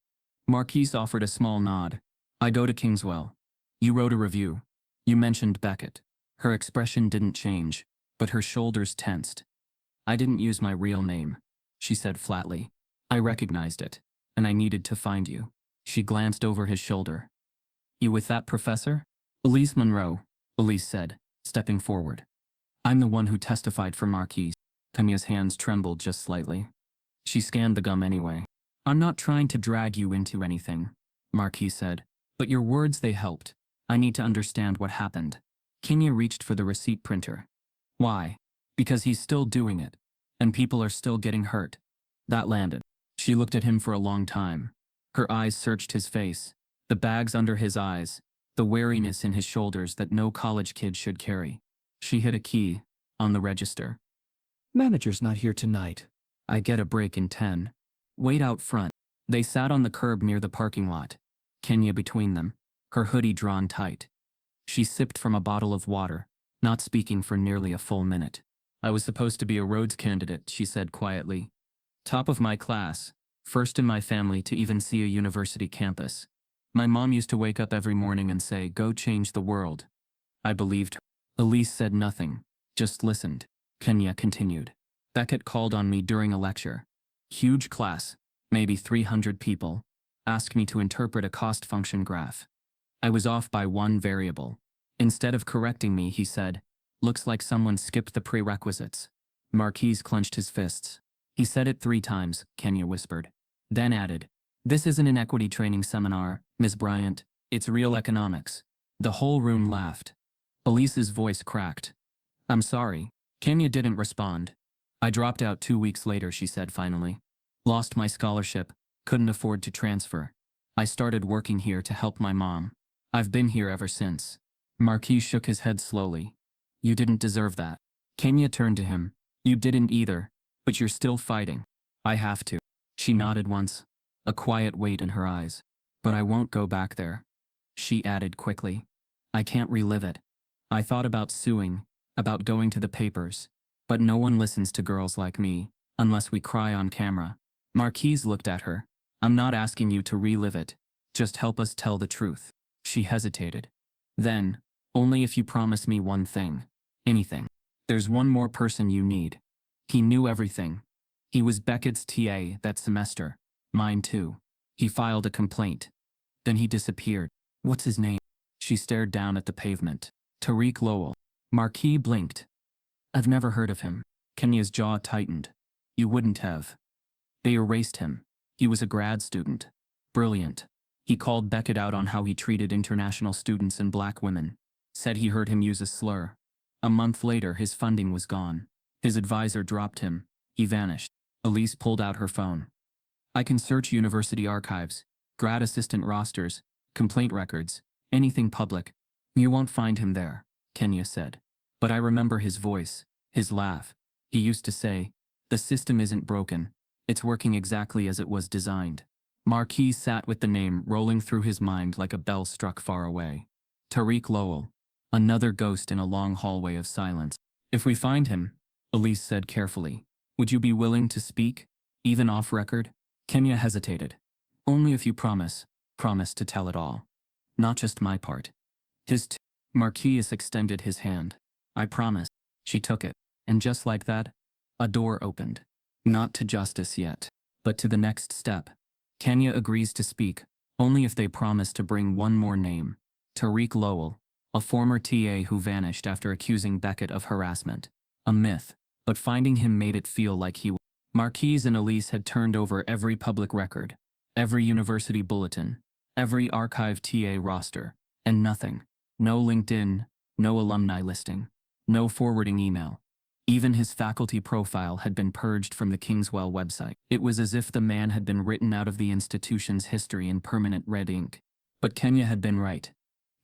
Speaker 2: Marquise offered a small nod. "I go to Kingswell. You wrote a review. You mentioned Beckett." Her expression didn't change, but her shoulders tensed. "I didn't use my real name," she said flatly. "I recognized it, and I needed to find you." She glanced over his shoulder. "You with that professor?" "Elise Monroe," Elise said, stepping forward. "I'm the one who testified for Marquise." Kenya's hands trembled just slightly. She scanned the gum anyway. "I'm not trying to drag you into anything," Marquis said, "but your words, they helped. I need to understand what happened." Kenya reached for the receipt printer. "Why?" "Because he's still doing it, and people are still getting hurt." That landed. She looked at him for a long time. Her eyes searched his face, the bags under his eyes, the wariness in his shoulders that no college kid should carry. She hit a key on the register. "Manager's not here tonight. I get a break in 10. Wait out front." They sat on the curb near the parking lot, Kenya between them, her hoodie drawn tight. She sipped from a bottle of water, not speaking for nearly a full minute. "I was supposed to be a Rhodes candidate," she said quietly. "Top of my class, first in my family to even see a university campus. My mom used to wake up every morning and say, 'Go change the world.' I believed her." Elise said nothing, just listened. Kenya continued. "Beckett called on me during a lecture. Huge class, maybe 300 people. Asked me to interpret a cost function graph. I was off by one variable. Instead of correcting me, he said, 'Looks like someone skipped the prerequisites.'" Marquise clenched his fists. "He said it 3 times, Kenya whispered. Then added, 'This isn't an equity training seminar, Ms. Bryant. It's real economics.'" The whole room laughed. Elise's voice cracked. "I'm sorry." Kenya didn't respond. "I dropped out 2 weeks later," she said finally. "Lost my scholarship, couldn't afford to transfer. I started working here to help my mom. I've been here ever since." Marquis shook his head slowly. "You didn't deserve that." Kenya turned to him. "You didn't either, but you're still fighting." "I have to." She nodded once, a quiet weight in her eyes. "But I won't go back there." She added quickly, "I can't relive it. I thought about suing, about going to the papers. But no one listens to girls like me, unless we cry on camera. Marquise looked at her. I'm not asking you to relive it. Just help us tell the truth. She hesitated. Then, only if you promise me one thing. Anything. There's one more person you need. He knew everything. He was Beckett's TA that semester. Mine too. He filed a complaint. Then he disappeared. What's his name? She stared down at the pavement. Tariq Lowell. Marquis blinked. I've never heard of him. Kenya's jaw tightened. You wouldn't have. They erased him. He was a grad student. Brilliant. He called Beckett out on how he treated international students and black women. Said he heard him use a slur. A month later, his funding was gone. His advisor dropped him. He vanished. Elise pulled out her phone. I can search university archives, grad assistant rosters, complaint records, anything public. You won't find him there, Kenya said. But I remember his voice, his laugh. He used to say, the system isn't broken. It's working exactly as it was designed. Marquis sat with the name rolling through his mind like a bell struck far away. Tariq Lowell. Another ghost in a long hallway of silence. If we find him, Elise said carefully, would you be willing to speak, even off record? Kenya hesitated. Only if you promise to tell it all. Not just my part. Marquis extended his hand. I promise. She took it. And just like that, a door opened. Not to justice yet, but to the next step. Kenya agrees to speak, only if they promise to bring one more name. Tariq Lowell, a former TA who vanished after accusing Beckett of harassment. A myth, but finding him made it feel like he was. Marquise and Elise had turned over every public record, every university bulletin, every archive TA roster, and nothing. No LinkedIn, no alumni listing, no forwarding email. Even his faculty profile had been purged from the Kingswell website. It was as if the man had been written out of the institution's history in permanent red ink. But Kenya had been right.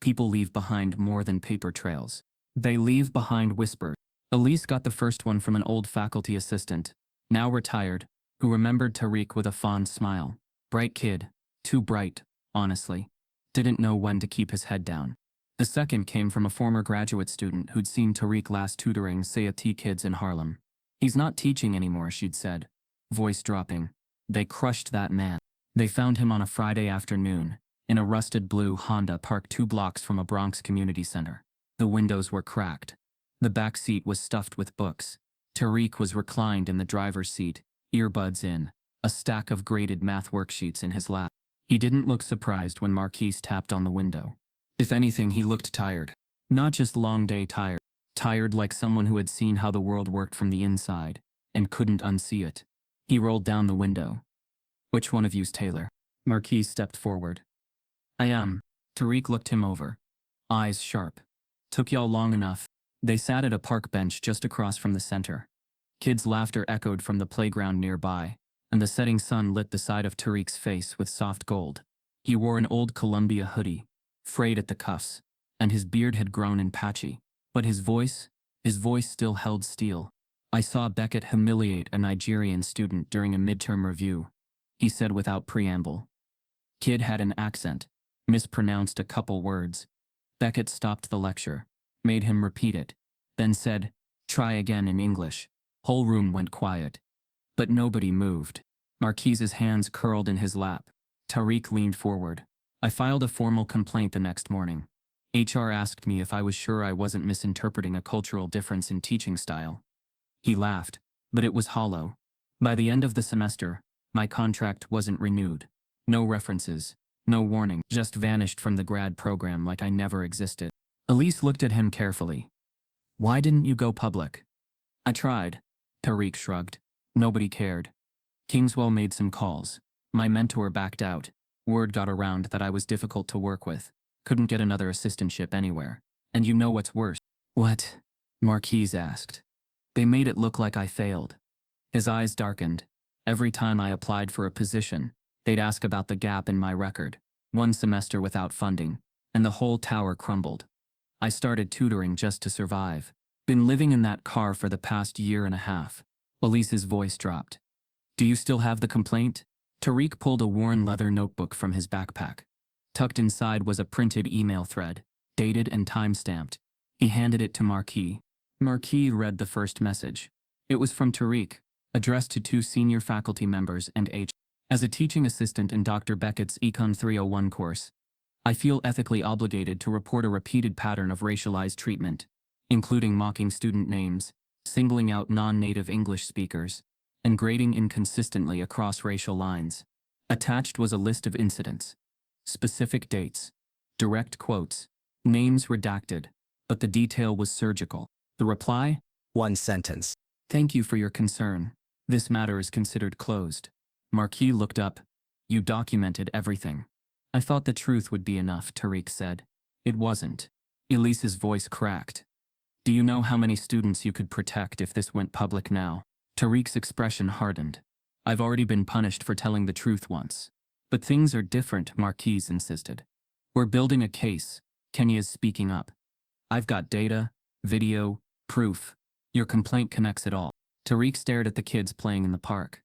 Speaker 2: People leave behind more than paper trails. They leave behind whispers. Elise got the first one from an old faculty assistant, now retired, who remembered Tariq with a fond smile. Bright kid. Too bright, honestly. Didn't know when to keep his head down. The second came from a former graduate student who'd seen Tariq last tutoring CAT kids in Harlem. He's not teaching anymore, she'd said, voice dropping. They crushed that man. They found him on a Friday afternoon, in a rusted blue Honda parked 2 blocks from a Bronx community center. The windows were cracked. The back seat was stuffed with books. Tariq was reclined in the driver's seat, earbuds in, a stack of graded math worksheets in his lap. He didn't look surprised when Marquise tapped on the window. If anything, he looked tired. Not just long day tired. Tired like someone who had seen how the world worked from the inside, and couldn't unsee it. He rolled down the window. Which one of you's Taylor? Marquise stepped forward. I am. Tariq looked him over. Eyes sharp. Took y'all long enough. They sat at a park bench just across from the center. Kids' laughter echoed from the playground nearby, and the setting sun lit the side of Tariq's face with soft gold. He wore an old Columbia hoodie, frayed at the cuffs, and his beard had grown and patchy. But his voice still held steel. I saw Beckett humiliate a Nigerian student during a midterm review, he said without preamble. Kid had an accent, mispronounced a couple words. Beckett stopped the lecture, made him repeat it, then said, try again in English. Whole room went quiet. But nobody moved. Marquise's hands curled in his lap. Tariq leaned forward. I filed a formal complaint the next morning. HR asked me if I was sure I wasn't misinterpreting a cultural difference in teaching style. He laughed, but it was hollow. By the end of the semester, my contract wasn't renewed. No references, no warning, just vanished from the grad program like I never existed. Elise looked at him carefully. Why didn't you go public? I tried. Tariq shrugged. Nobody cared. Kingswell made some calls. My mentor backed out. Word got around that I was difficult to work with. Couldn't get another assistantship anywhere. And you know what's worse? What? Marquise asked. They made it look like I failed. His eyes darkened. Every time I applied for a position, they'd ask about the gap in my record. 1 semester without funding, and the whole tower crumbled. I started tutoring just to survive. Been living in that car for the past year and a half. Elise's voice dropped. Do you still have the complaint? Tariq pulled a worn leather notebook from his backpack. Tucked inside was a printed email thread, dated and time-stamped. He handed it to Marquis. Marquis read the first message. It was from Tariq, addressed to 2 senior faculty members and H. As a teaching assistant in Dr. Beckett's Econ 301 course, I feel ethically obligated to report a repeated pattern of racialized treatment, including mocking student names, singling out non-native English speakers, and grading inconsistently across racial lines. Attached was a list of incidents, specific dates, direct quotes, names redacted, but the detail was surgical. The reply?
Speaker 5: One sentence.
Speaker 2: Thank you for your concern. This matter is considered closed. Marquis looked up. You documented everything. I thought the truth would be enough, Tariq said. It wasn't. Elise's voice cracked. Do you know how many students you could protect if this went public now? Tariq's expression hardened. I've already been punished for telling the truth once. But things are different, Marquis insisted. We're building a case. Kenya's speaking up. I've got data, video, proof. Your complaint connects it all. Tariq stared at the kids playing in the park.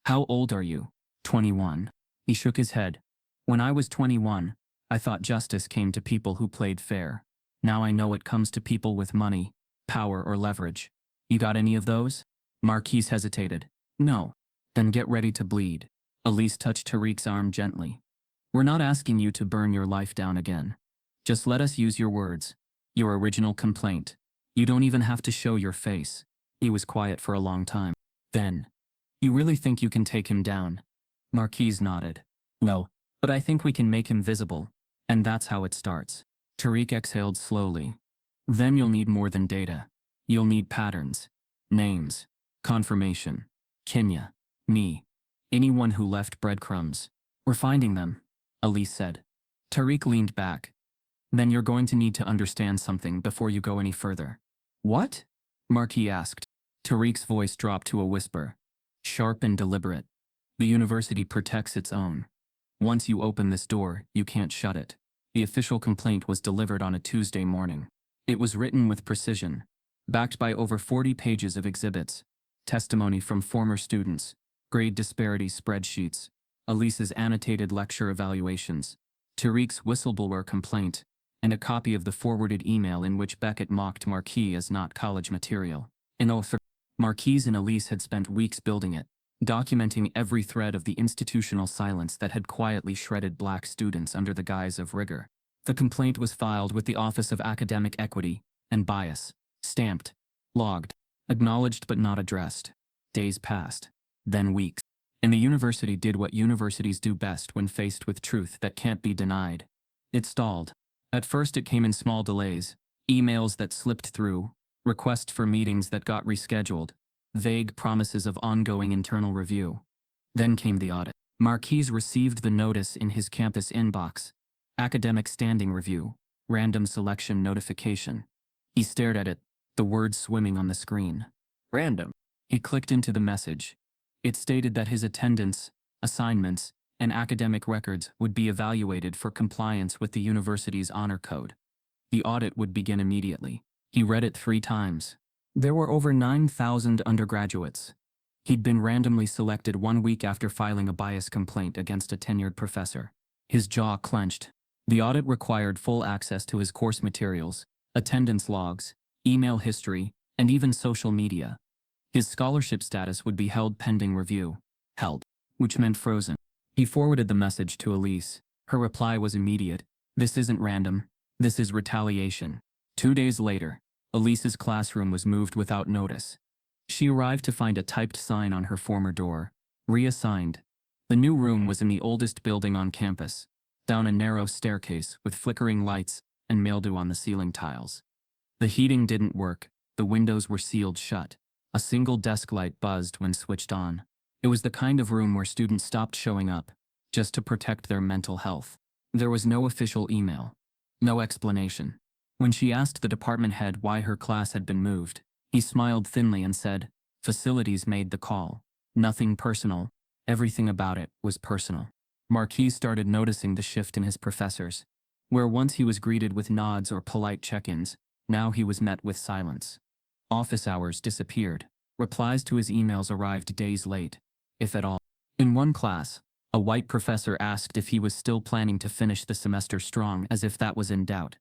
Speaker 2: How old are you? 21. He shook his head. When I was 21, I thought justice came to people who played fair. Now I know it comes to people with money, power, or leverage. You got any of those? Marquis hesitated. No. Then get ready to bleed. Elise touched Tariq's arm gently. We're not asking you to burn your life down again. Just let us use your words. Your original complaint. You don't even have to show your face. He was quiet for a long time. Then, you really think you can take him down? Marquis nodded. No, but I think we can make him visible. And that's how it starts. Tariq exhaled slowly. Then you'll need more than data. You'll need patterns, names, confirmation. Kenya, me, anyone who left breadcrumbs. We're finding them, Elise said. Tariq leaned back. Then you're going to need to understand something before you go any further. What? Marquis asked. Tariq's voice dropped to a whisper, sharp and deliberate. The university protects its own. Once you open this door, you can't shut it. The official complaint was delivered on a Tuesday morning. It was written with precision, backed by over 40 pages of exhibits, testimony from former students, grade disparity spreadsheets, Elise's annotated lecture evaluations, Tariq's whistleblower complaint, and a copy of the forwarded email in which Beckett mocked Marquis as not college material. In author, Marquis and Elise had spent weeks building it, documenting every thread of the institutional silence that had quietly shredded black students under the guise of rigor. The complaint was filed with the Office of Academic Equity and Bias, stamped, logged, acknowledged but not addressed. Days passed, then weeks. And the university did what universities do best when faced with truth that can't be denied. It stalled. At first it came in small delays, emails that slipped through, requests for meetings that got rescheduled, vague promises of ongoing internal review. Then came the audit. Marquis received the notice in his campus inbox. Academic standing review, random selection notification. He stared at it, the words swimming on the screen. Random. He clicked into the message. It stated that his attendance, assignments, and academic records would be evaluated for compliance with the university's honor code. The audit would begin immediately. He read it 3 times. There were over 9,000 undergraduates. He'd been randomly selected 1 week after filing a bias complaint against a tenured professor. His jaw clenched. The audit required full access to his course materials, attendance logs, email history, and even social media. His scholarship status would be held pending review. Held, which meant frozen. He forwarded the message to Elise. Her reply was immediate. This isn't random. This is retaliation. 2 days later, Elise's classroom was moved without notice. She arrived to find a typed sign on her former door. Reassigned. The new room was in the oldest building on campus, down a narrow staircase with flickering lights and mildew on the ceiling tiles. The heating didn't work. The windows were sealed shut. A single desk light buzzed when switched on. It was the kind of room where students stopped showing up, just to protect their mental health. There was no official email. No explanation. When she asked the department head why her class had been moved, he smiled thinly and said, "Facilities made the call. Nothing personal. Everything about it was personal." Marquis started noticing the shift in his professors. Where once he was greeted with nods or polite check-ins, now he was met with silence. Office hours disappeared. Replies to his emails arrived days late, if at all. In one class, a white professor asked if he was still planning to finish the semester strong, as if that was in doubt.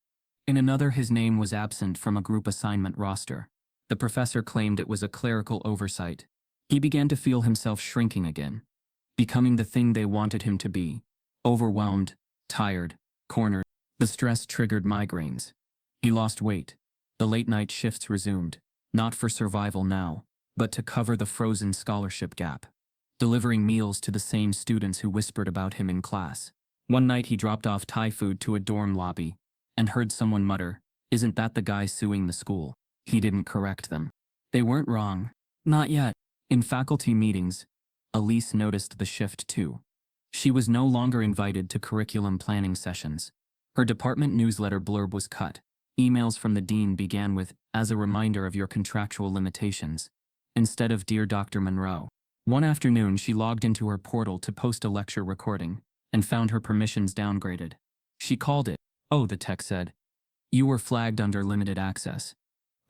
Speaker 2: In another, his name was absent from a group assignment roster. The professor claimed it was a clerical oversight. He began to feel himself shrinking again, becoming the thing they wanted him to be. Overwhelmed, tired, cornered. The stress triggered migraines. He lost weight. The late-night shifts resumed, not for survival now, but to cover the frozen scholarship gap, delivering meals to the same students who whispered about him in class. One night he dropped off Thai food to a dorm lobby and heard someone mutter, "Isn't that the guy suing the school?" He didn't correct them. They weren't wrong. Not yet. In faculty meetings, Elise noticed the shift too. She was no longer invited to curriculum planning sessions. Her department newsletter blurb was cut. Emails from the dean began with, "As a reminder of your contractual limitations," instead of "Dear Dr. Monroe." One afternoon she logged into her portal to post a lecture recording and found her permissions downgraded. She called it. "Oh," the text said. "You were flagged under limited access."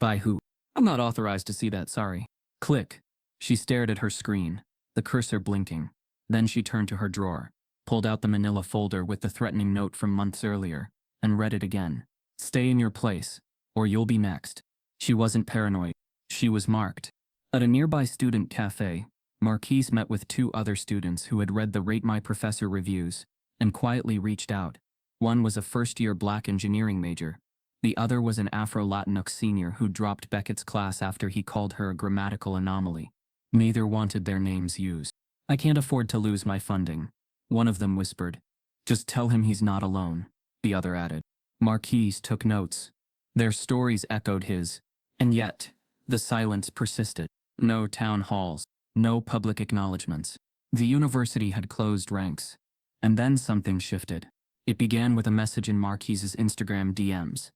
Speaker 2: "By who?" "I'm not authorized to see that, sorry." Click. She stared at her screen, the cursor blinking. Then she turned to her drawer, pulled out the manila folder with the threatening note from months earlier, and read it again. "Stay in your place, or you'll be next." She wasn't paranoid. She was marked. At a nearby student cafe, Marquise met with two other students who had read the Rate My Professor reviews and quietly reached out. One was a first-year black engineering major. The other was an Afro-Latinx senior who dropped Beckett's class after he called her a grammatical anomaly. Neither wanted their names used. "I can't afford to lose my funding," one of them whispered. "Just tell him he's not alone," the other added. Marquise took notes. Their stories echoed his. And yet, the silence persisted. No town halls. No public acknowledgments. The university had closed ranks. And then something shifted. It began with a message in Marquise's Instagram DMs.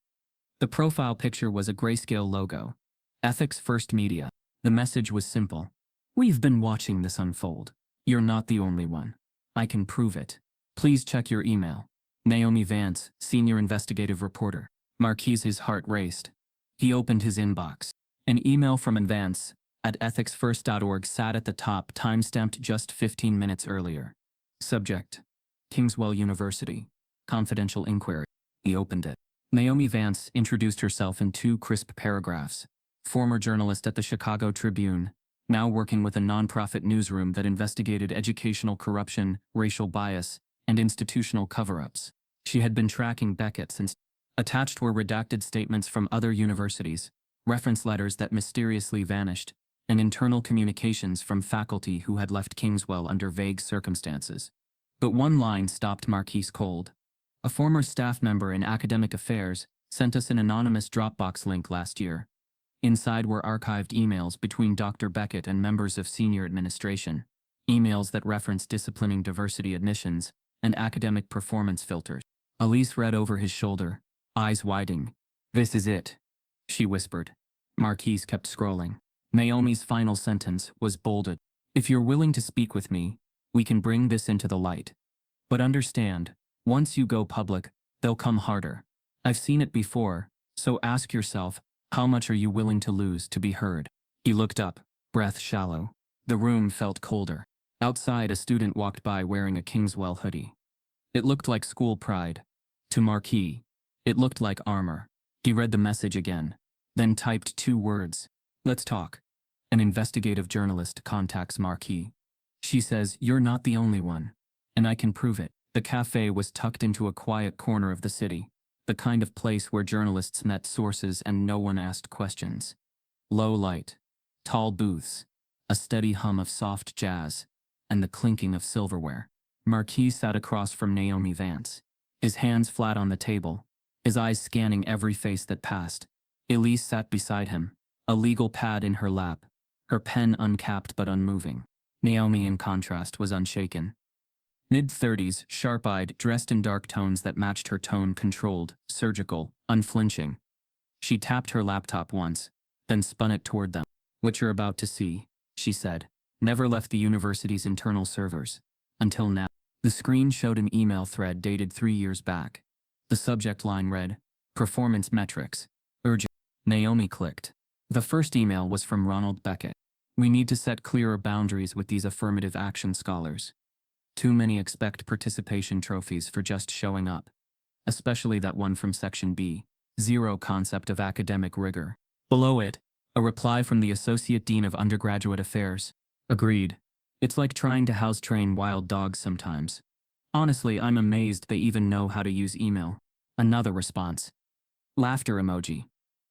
Speaker 2: The profile picture was a grayscale logo. Ethics First Media. The message was simple. "We've been watching this unfold. You're not the only one. I can prove it. Please check your email." Naomi Vance, senior investigative reporter. Marquise's heart raced. He opened his inbox. An email from Vance at ethicsfirst.org sat at the top, timestamped just 15 minutes earlier. Subject: Kingswell University. Confidential inquiry. He opened it. Naomi Vance introduced herself in 2 crisp paragraphs. Former journalist at the Chicago Tribune, now working with a nonprofit newsroom that investigated educational corruption, racial bias, and institutional cover-ups. She had been tracking Beckett since. Attached were redacted statements from other universities, reference letters that mysteriously vanished, and internal communications from faculty who had left Kingswell under vague circumstances. But one line stopped Marquise cold. "A former staff member in academic affairs sent us an anonymous Dropbox link last year. Inside were archived emails between Dr. Beckett and members of senior administration, emails that referenced disciplining diversity admissions and academic performance filters." Elise read over his shoulder, eyes widening. "This is it," she whispered. Marquise kept scrolling. Naomi's final sentence was bolded. "If you're willing to speak with me, we can bring this into the light. But understand, once you go public, they'll come harder. I've seen it before, so ask yourself, how much are you willing to lose to be heard?" He looked up, breath shallow. The room felt colder. Outside, a student walked by wearing a Kingswell hoodie. It looked like school pride. To Marquis, it looked like armor. He read the message again, then typed 2 words. "Let's talk." An investigative journalist contacts Marquis. She says, "You're not the only one. And I can prove it." The cafe was tucked into a quiet corner of the city, the kind of place where journalists met sources and no one asked questions. Low light, tall booths, a steady hum of soft jazz, and the clinking of silverware. Marquis sat across from Naomi Vance, his hands flat on the table, his eyes scanning every face that passed. Elise sat beside him, a legal pad in her lap, her pen uncapped but unmoving. Naomi, in contrast, was unshaken. Mid-30s, sharp-eyed, dressed in dark tones that matched her tone, controlled, surgical, unflinching. She tapped her laptop once, then spun it toward them. "What you're about to see," she said, "never left the university's internal servers. Until now." The screen showed an email thread dated 3 years back. The subject line read, "Performance metrics. Urgent." Naomi clicked. The first email was from Ronald Beckett. "We need to set clearer boundaries with these affirmative action scholars. Too many expect participation trophies for just showing up. Especially that one from Section B. Zero concept of academic rigor." Below it, A reply from the Associate Dean of Undergraduate Affairs. Agreed. It's like trying to house train wild dogs sometimes. Honestly, I'm amazed they even know how to use email. Another response. Laughter emoji.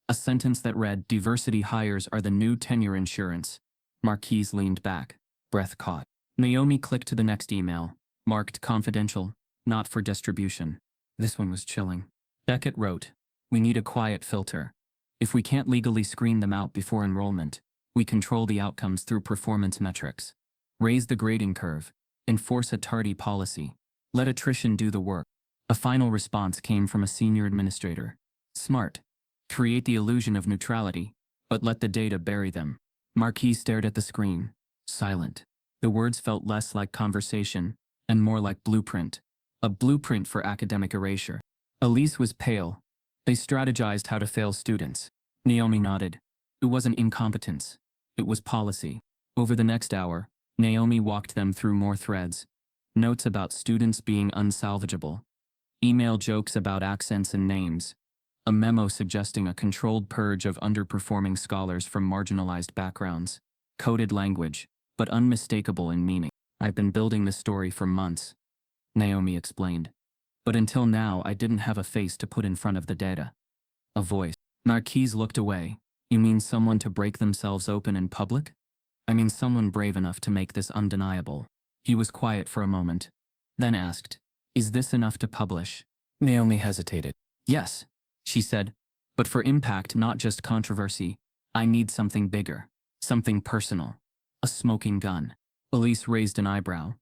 Speaker 2: A sentence that read, "Diversity hires are the new tenure insurance." Marquise leaned back, breath caught. Naomi clicked to the next email, marked confidential, not for distribution. This one was chilling. Beckett wrote, "We need a quiet filter. If we can't legally screen them out before enrollment, we control the outcomes through performance metrics. Raise the grading curve. Enforce a tardy policy. Let attrition do the work." A final response came from a senior administrator. "Smart. Create the illusion of neutrality, but let the data bury them." Marquis stared at the screen, silent. The words felt less like conversation and more like blueprint. A blueprint for academic erasure. Elise was pale. They strategized how to fail students. Naomi nodded. It wasn't incompetence. It was policy. Over the next hour, Naomi walked them through more threads. Notes about students being unsalvageable. Email jokes about accents and names. A memo suggesting a controlled purge of underperforming scholars from marginalized backgrounds. Coded language, but unmistakable in meaning. "I've been building this story for months," Naomi explained. "But until now I didn't have a face to put in front of the data." A voice. Marquise looked away. "You mean someone to break themselves open in public?" "I mean someone brave enough to make this undeniable." He was quiet for a moment, then asked, "Is this enough to publish?" Naomi hesitated. "Yes," she said, "but for impact, not just controversy, I need something bigger, something personal. A smoking gun." Elise raised an eyebrow.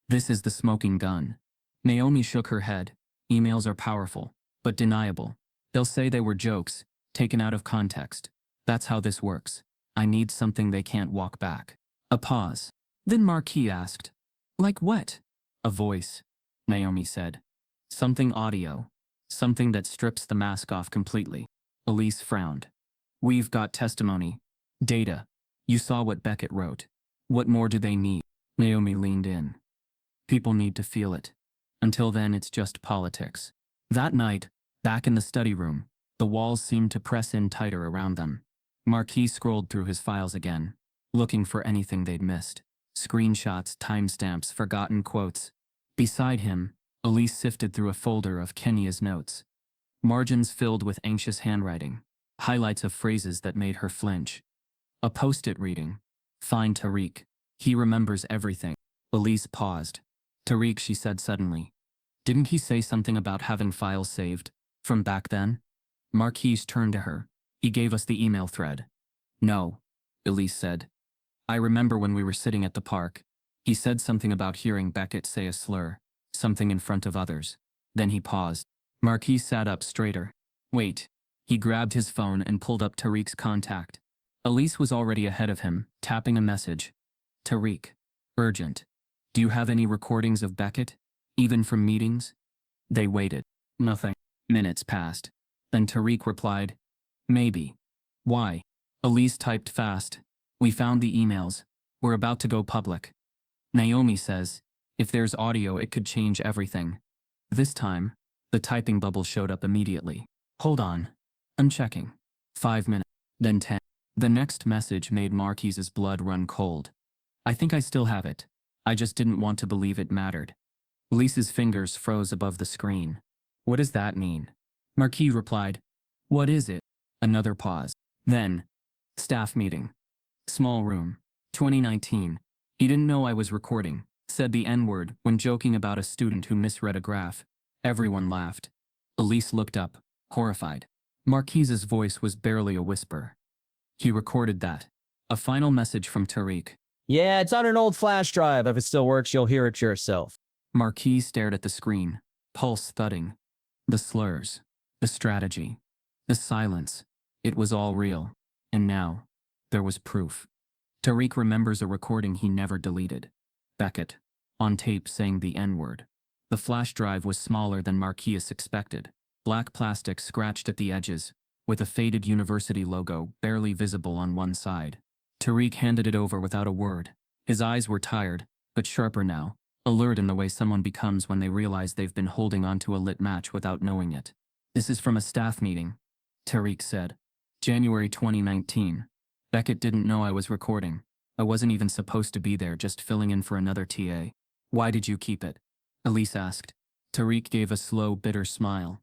Speaker 2: "This is the smoking gun." Naomi shook her head. "Emails are powerful, but deniable. They'll say they were jokes, taken out of context. That's how this works. I need something they can't walk back." A pause. Then Marquis asked, "Like what?" "A voice," Naomi said. "Something audio. Something that strips the mask off completely." Elise frowned. "We've got testimony. Data. You saw what Beckett wrote. What more do they need?" Naomi leaned in. "People need to feel it. Until then, it's just politics." That night, back in the study room, the walls seemed to press in tighter around them. Marquis scrolled through his files again, looking for anything they'd missed. Screenshots, timestamps, forgotten quotes. Beside him, Elise sifted through a folder of Kenya's notes. Margins filled with anxious handwriting. Highlights of phrases that made her flinch. A post-it reading. "Find Tariq. He remembers everything." Elise paused. "Tariq," she said suddenly. "Didn't he say something about having files saved? From back then?" Marquise turned to her. "He gave us the email thread." "No," Elise said. "I remember when we were sitting at the park. He said something about hearing Beckett say a slur, something in front of others. Then he paused." Marquise sat up straighter. "Wait." He grabbed his phone and pulled up Tariq's contact. Elise was already ahead of him, tapping a message. "Tariq. Urgent. Do you have any recordings of Beckett? Even from meetings?" They waited. Nothing. Minutes passed. Then Tariq replied, "Maybe." "Why?" Elise typed fast. "We found the emails. We're about to go public. Naomi says, if there's audio it could change everything." This time, the typing bubble showed up immediately. "Hold on. I'm checking." 5 minutes. Then 10. The next message made Marquise's blood run cold. "I think I still have it. I just didn't want to believe it mattered." Lisa's fingers froze above the screen. "What does that mean?" Marquis replied, "What is it?" Another pause. Then, staff meeting. Small room. 2019. "He didn't know I was recording," said the N-word when joking about a student who misread a graph. Everyone laughed. Elise looked up, horrified. Marquise's voice was barely a whisper. "He recorded that." A final message from Tariq.
Speaker 5: "Yeah, it's on an old flash drive. If it still works, you'll hear it yourself."
Speaker 2: Marquis stared at the screen, pulse thudding. The slurs, the strategy, the silence. It was all real. And now, there was proof. Tariq remembers a recording he never deleted. Beckett, on tape saying the N-word. The flash drive was smaller than Marquis expected. Black plastic scratched at the edges, with a faded university logo barely visible on one side. Tariq handed it over without a word. His eyes were tired, but sharper now, alert in the way someone becomes when they realize they've been holding onto a lit match without knowing it. "This is from a staff meeting," Tariq said. "January 2019. Beckett didn't know I was recording. I wasn't even supposed to be there, just filling in for another TA. Why did you keep it? Elise asked. Tariq gave a slow, bitter smile.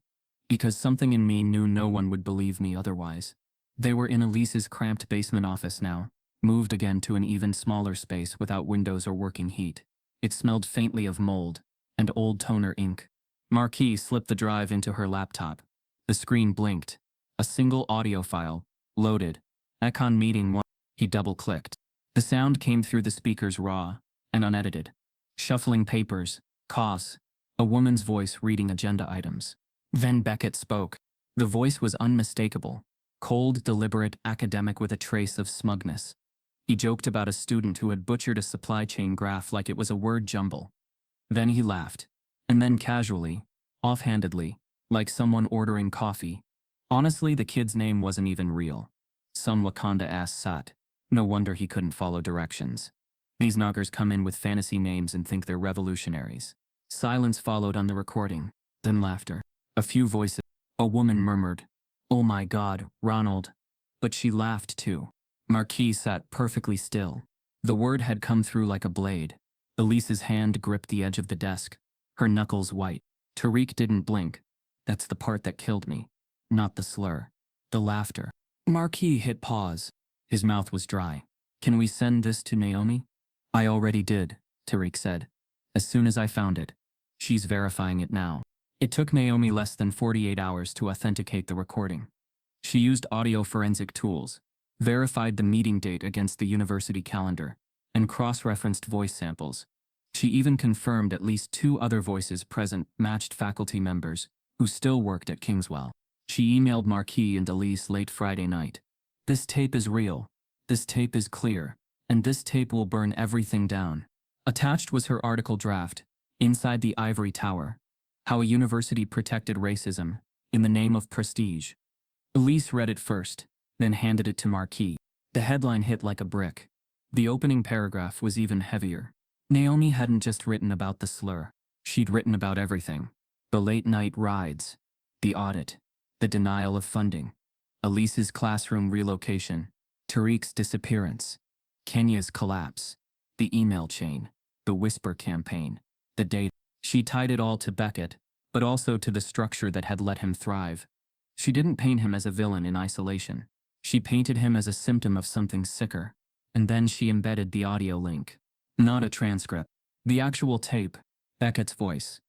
Speaker 2: Because something in me knew no one would believe me otherwise. They were in Elise's cramped basement office now, moved again to an even smaller space without windows or working heat. It smelled faintly of mold and old toner ink. Marquis slipped the drive into her laptop. The screen blinked. A single audio file, loaded. Econ meeting 1. He double-clicked. The sound came through the speakers raw and unedited. Shuffling papers, coughs, a woman's voice reading agenda items. Then Beckett spoke. The voice was unmistakable. Cold, deliberate, academic with a trace of smugness. He joked about a student who had butchered a supply chain graph like it was a word jumble. Then he laughed. And then casually, offhandedly, like someone ordering coffee. Honestly, the kid's name wasn't even real. Some Wakanda-ass sat. No wonder he couldn't follow directions. These knockers come in with fantasy names and think they're revolutionaries. Silence followed on the recording, then laughter. A few voices. A woman murmured, "Oh my God, Ronald." But she laughed too. Marquis sat perfectly still. The word had come through like a blade. Elise's hand gripped the edge of the desk, her knuckles white. Tariq didn't blink. That's the part that killed me. Not the slur. The laughter. Marquis hit pause. His mouth was dry. "Can we send this to Naomi?" "I already did," Tariq said. "As soon as I found it. She's verifying it now." It took Naomi less than 48 hours to authenticate the recording. She used audio forensic tools, verified the meeting date against the university calendar, and cross-referenced voice samples. She even confirmed at least 2 other voices present matched faculty members who still worked at Kingswell. She emailed Marquis and Elise late Friday night. "This tape is real. This tape is clear. And this tape will burn everything down." Attached was her article draft, Inside the Ivory Tower. How a University Protected Racism, in the Name of Prestige. Elise read it first, then handed it to Marquis. The headline hit like a brick. The opening paragraph was even heavier. Naomi hadn't just written about the slur. She'd written about everything. The late-night rides. The audit. The denial of funding. Elise's classroom relocation. Tariq's disappearance. Kenya's collapse. The email chain. The whisper campaign. The date. She tied it all to Beckett, but also to the structure that had let him thrive. She didn't paint him as a villain in isolation. She painted him as a symptom of something sicker. And then she embedded the audio link. Not a transcript. The actual tape. Beckett's voice.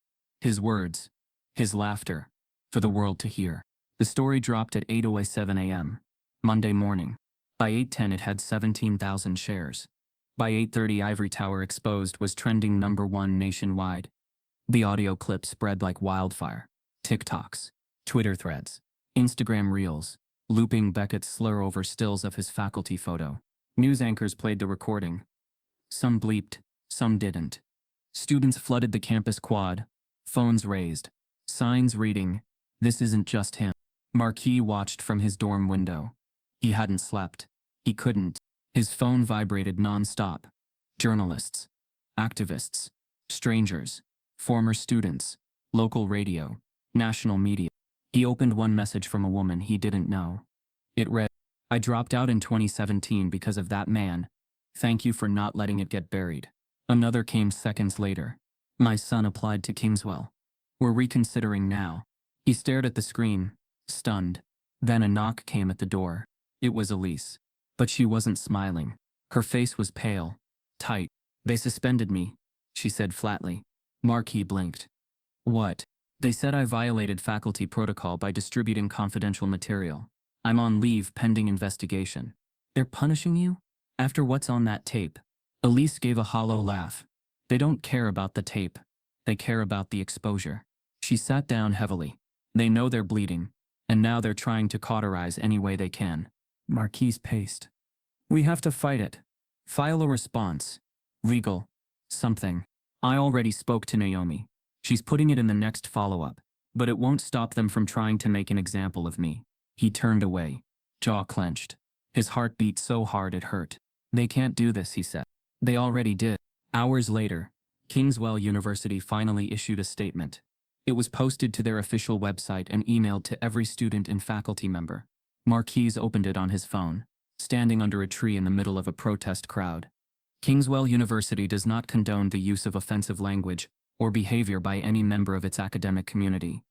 Speaker 2: His words. His laughter. For the world to hear. The story dropped at 8:07 a.m. Monday morning. By 8:10 it had 17,000 shares. By 8:30 Ivory Tower Exposed was trending #1 nationwide. The audio clip spread like wildfire. TikToks, Twitter threads, Instagram reels, looping Beckett's slur over stills of his faculty photo. News anchors played the recording. Some bleeped, some didn't. Students flooded the campus quad, phones raised, signs reading, "This isn't just him." Marquis watched from his dorm window. He hadn't slept. He couldn't. His phone vibrated non-stop. Journalists, activists, strangers, former students, local radio, national media. He opened one message from a woman he didn't know. It read, "I dropped out in 2017 because of that man. Thank you for not letting it get buried." Another came seconds later. "My son applied to Kingswell. We're reconsidering now." He stared at the screen, stunned. Then a knock came at the door. It was Elise. But she wasn't smiling. Her face was pale, tight. "They suspended me," she said flatly. Marquis blinked. "What?" "They said I violated faculty protocol by distributing confidential material. I'm on leave pending investigation." "They're punishing you? After what's on that tape?" Elise gave a hollow laugh. "They don't care about the tape. They care about the exposure." She sat down heavily. "They know they're bleeding, and now they're trying to cauterize any way they can." Marquis paced. "We have to fight it. File a response. Legal. Something. I already spoke to Naomi. She's putting it in the next follow-up. But it won't stop them from trying to make an example of me." He turned away, jaw clenched. His heart beat so hard it hurt. "They can't do this," he said. "They already did." Hours later, Kingswell University finally issued a statement. It was posted to their official website and emailed to every student and faculty member. Marquis opened it on his phone. standing under a tree in the middle of a protest crowd. Kingswell University does not condone the use of offensive language or behavior by any member of its academic community.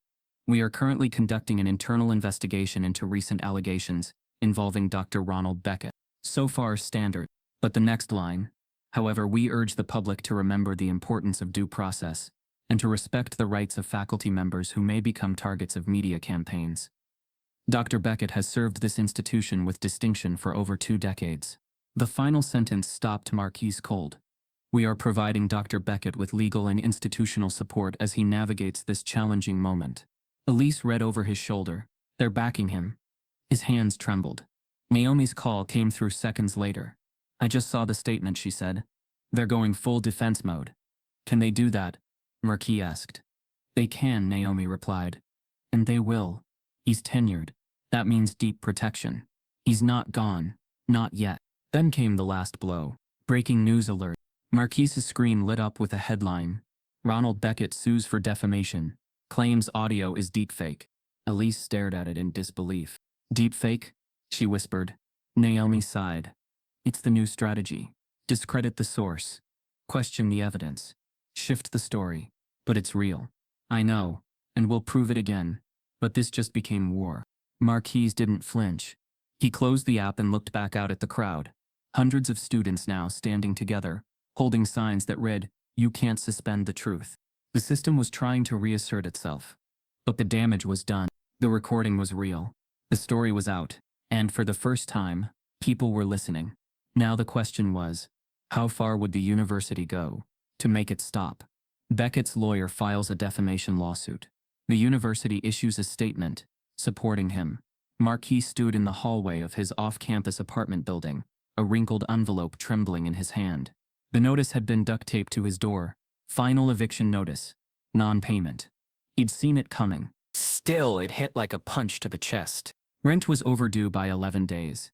Speaker 2: We are currently conducting an internal investigation into recent allegations involving Dr. Ronald Beckett. So far, standard. But the next line, however, we urge the public to remember the importance of due process and to respect the rights of faculty members who may become targets of media campaigns. Dr. Beckett has served this institution with distinction for over 2 decades. The final sentence stopped Marquise cold. We are providing Dr. Beckett with legal and institutional support as he navigates this challenging moment. Elise read over his shoulder. They're backing him. His hands trembled. Naomi's call came through seconds later. I just saw the statement, she said. They're going full defense mode. Can they do that? Marquis asked. They can, Naomi replied. And they will. He's tenured. That means deep protection. He's not gone. Not yet. Then came the last blow. Breaking news alert. Marquise's screen lit up with a headline. Ronald Beckett sues for defamation. Claims audio is deepfake. Elise stared at it in disbelief. Deepfake? She whispered. Naomi sighed. It's the new strategy. Discredit the source. Question the evidence. Shift the story. But it's real. I know. And we'll prove it again. But this just became war. Marquise didn't flinch. He closed the app and looked back out at the crowd. Hundreds of students now standing together, holding signs that read, "You can't suspend the truth." The system was trying to reassert itself. But the damage was done. The recording was real. The story was out. And for the first time, people were listening. Now the question was, how far would the university go to make it stop? Beckett's lawyer files a defamation lawsuit. The university issues a statement supporting him. Marquis stood in the hallway of his off-campus apartment building, a wrinkled envelope trembling in his hand. The notice had been duct-taped to his door. Final eviction notice. Non-payment. He'd seen it coming. Still, it hit like a punch to the chest. Rent was overdue by 11 days.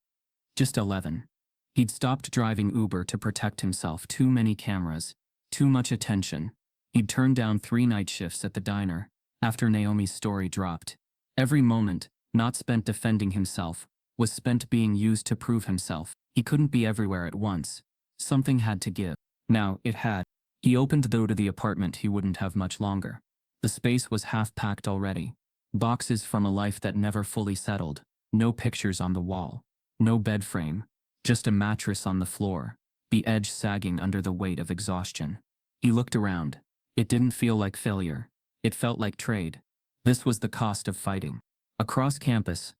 Speaker 2: Just 11. He'd stopped driving Uber to protect himself. Too many cameras. Too much attention. He'd turned down 3 night shifts at the diner after Naomi's story dropped. Every moment, not spent defending himself, was spent being used to prove himself. He couldn't be everywhere at once. Something had to give. Now, it had. He opened the door to the apartment. He wouldn't have much longer. The space was half-packed already. Boxes from a life that never fully settled. No pictures on the wall. No bed frame. Just a mattress on the floor, the edge sagging under the weight of exhaustion. He looked around. It didn't feel like failure. It felt like trade. This was the cost of fighting. Across campus,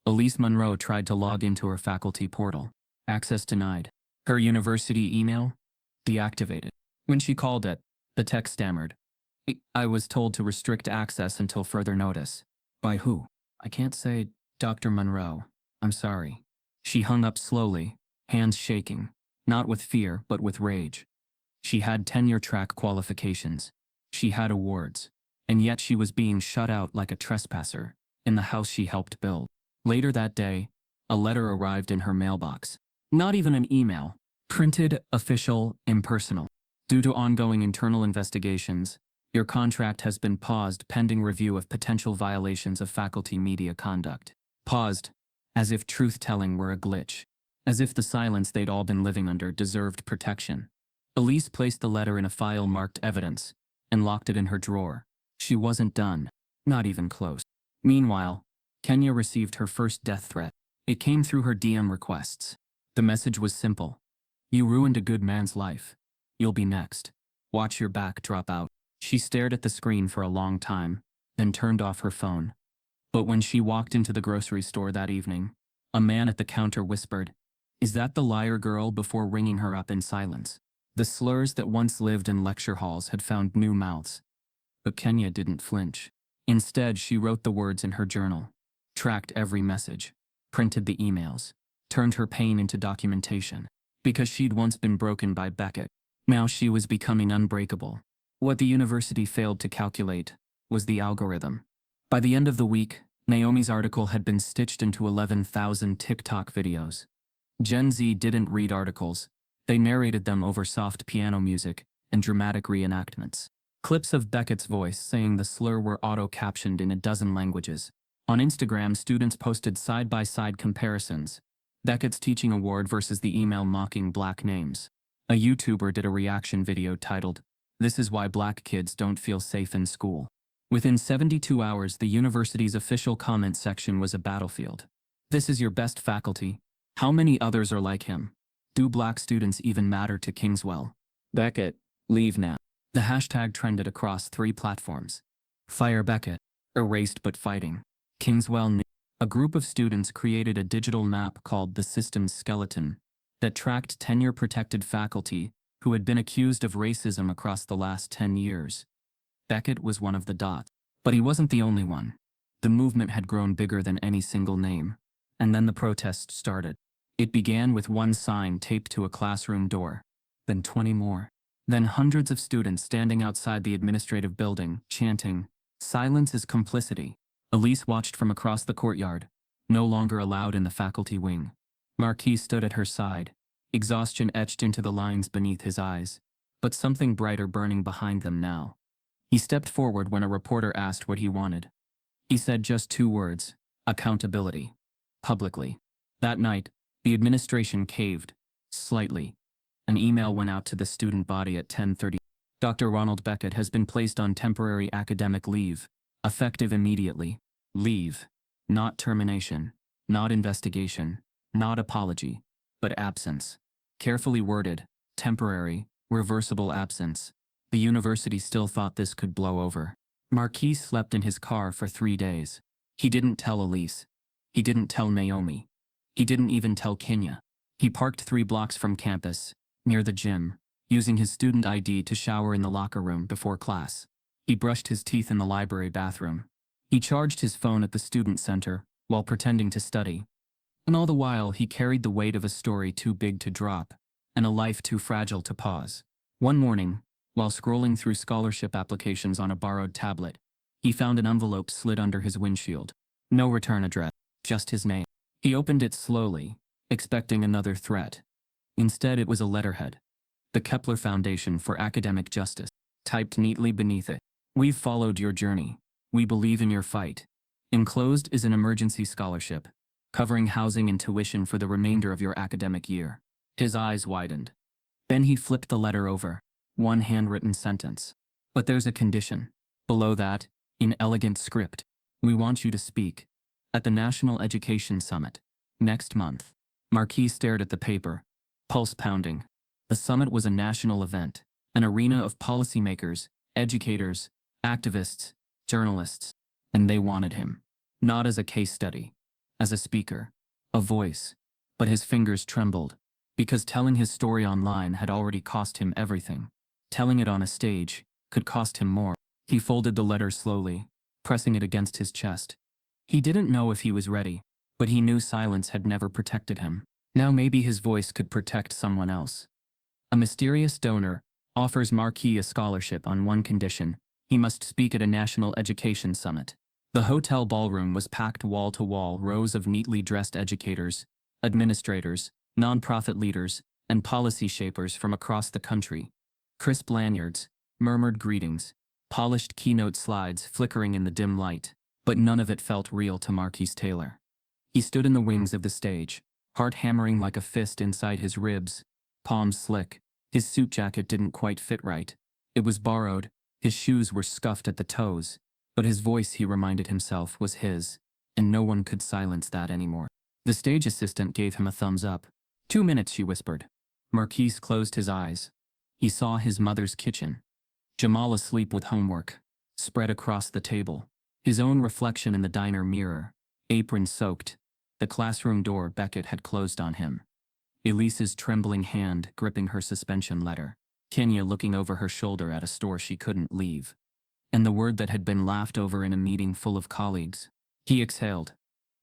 Speaker 2: Elise Monroe tried to log into her faculty portal. Access denied. Her university email? Deactivated. When she called it, the tech stammered. I was told to restrict access until further notice. By who? I can't say, Dr. Monroe. I'm sorry. She hung up slowly, hands shaking, not with fear but with rage. She had tenure-track qualifications. She had awards. And yet she was being shut out like a trespasser in the house she helped build. Later that day, a letter arrived in her mailbox. Not even an email. Printed, official, impersonal. Due to ongoing internal investigations, your contract has been paused pending review of potential violations of faculty media conduct. Paused, as if truth-telling were a glitch. As if the silence they'd all been living under deserved protection. Elise placed the letter in a file marked evidence and locked it in her drawer. She wasn't done. Not even close. Meanwhile, Kenya received her first death threat. It came through her DM requests. The message was simple. You ruined a good man's life. You'll be next. Watch your back drop out. She stared at the screen for a long time, then turned off her phone. But when she walked into the grocery store that evening, a man at the counter whispered, "Is that the liar girl?" before ringing her up in silence. The slurs that once lived in lecture halls had found new mouths. But Kenya didn't flinch. Instead, she wrote the words in her journal, tracked every message, printed the emails, turned her pain into documentation. Because she'd once been broken by Beckett, now she was becoming unbreakable. What the university failed to calculate was the algorithm. By the end of the week, Naomi's article had been stitched into 11,000 TikTok videos. Gen Z didn't read articles. They narrated them over soft piano music and dramatic reenactments. Clips of Beckett's voice saying the slur were auto-captioned in a dozen languages. On Instagram, students posted side-by-side comparisons. Beckett's Teaching Award versus the email mocking black names. A YouTuber did a reaction video titled, "This is why black kids don't feel safe in school." Within 72 hours, the university's official comment section was a battlefield. "This is your best faculty. How many others are like him? Do black students even matter to Kingswell? Beckett, leave now." The hashtag trended across 3 platforms. Fire Beckett. Erased but fighting. Kingswell. A group of students created a digital map called the Systems Skeleton that tracked tenure-protected faculty who had been accused of racism across the last 10 years. Beckett was one of the dots. But he wasn't the only one. The movement had grown bigger than any single name. And then the protest started. It began with one sign taped to a classroom door, then 20 more. Then hundreds of students standing outside the administrative building, chanting, "Silence is complicity." Elise watched from across the courtyard, no longer allowed in the faculty wing. Marquis stood at her side, exhaustion etched into the lines beneath his eyes, but something brighter burning behind them now. He stepped forward when a reporter asked what he wanted. He said just 2 words: accountability. Publicly. That night, the administration caved, slightly. An email went out to the student body at 10:30. Dr. Ronald Beckett has been placed on temporary academic leave, effective immediately. Leave. Not termination. Not investigation. Not apology. But absence. Carefully worded, temporary, reversible absence. The university still thought this could blow over. Marquis slept in his car for 3 days. He didn't tell Elise. He didn't tell Naomi. He didn't even tell Kenya. He parked 3 blocks from campus, near the gym, using his student ID to shower in the locker room before class. He brushed his teeth in the library bathroom. He charged his phone at the student center while pretending to study. And all the while, he carried the weight of a story too big to drop and a life too fragile to pause. One morning, while scrolling through scholarship applications on a borrowed tablet, he found an envelope slid under his windshield. No return address, just his name. He opened it slowly, expecting another threat. Instead, it was a letterhead. The Kepler Foundation for Academic Justice. Typed neatly beneath it. "We've followed your journey. We believe in your fight. Enclosed is an emergency scholarship, covering housing and tuition for the remainder of your academic year." His eyes widened. Then he flipped the letter over. One handwritten sentence. "But there's a condition." Below that, in elegant script, "We want you to speak at the National Education Summit next month." Marquis stared at the paper, pulse pounding. The summit was a national event, an arena of policymakers, educators, activists, journalists, and they wanted him. Not as a case study, as a speaker, a voice. But his fingers trembled, because telling his story online had already cost him everything. Telling it on a stage could cost him more. He folded the letter slowly, pressing it against his chest. He didn't know if he was ready, but he knew silence had never protected him. Now maybe his voice could protect someone else. A mysterious donor offers Marquis a scholarship on one condition: he must speak at a national education summit. The hotel ballroom was packed wall to wall, rows of neatly dressed educators, administrators, nonprofit leaders, and policy shapers from across the country. Crisp lanyards, murmured greetings, polished keynote slides flickering in the dim light, but none of it felt real to Marquis Taylor. He stood in the wings of the stage, heart hammering like a fist inside his ribs, palms slick. His suit jacket didn't quite fit right. It was borrowed, his shoes were scuffed at the toes, but his voice, he reminded himself, was his, and no one could silence that anymore. The stage assistant gave him a thumbs up. 2 minutes, she whispered. Marquis closed his eyes. He saw his mother's kitchen. Jamal asleep with homework, spread across the table. His own reflection in the diner mirror, apron soaked. The classroom door Beckett had closed on him. Elise's trembling hand gripping her suspension letter. Kenya looking over her shoulder at a store she couldn't leave. And the word that had been laughed over in a meeting full of colleagues. He exhaled,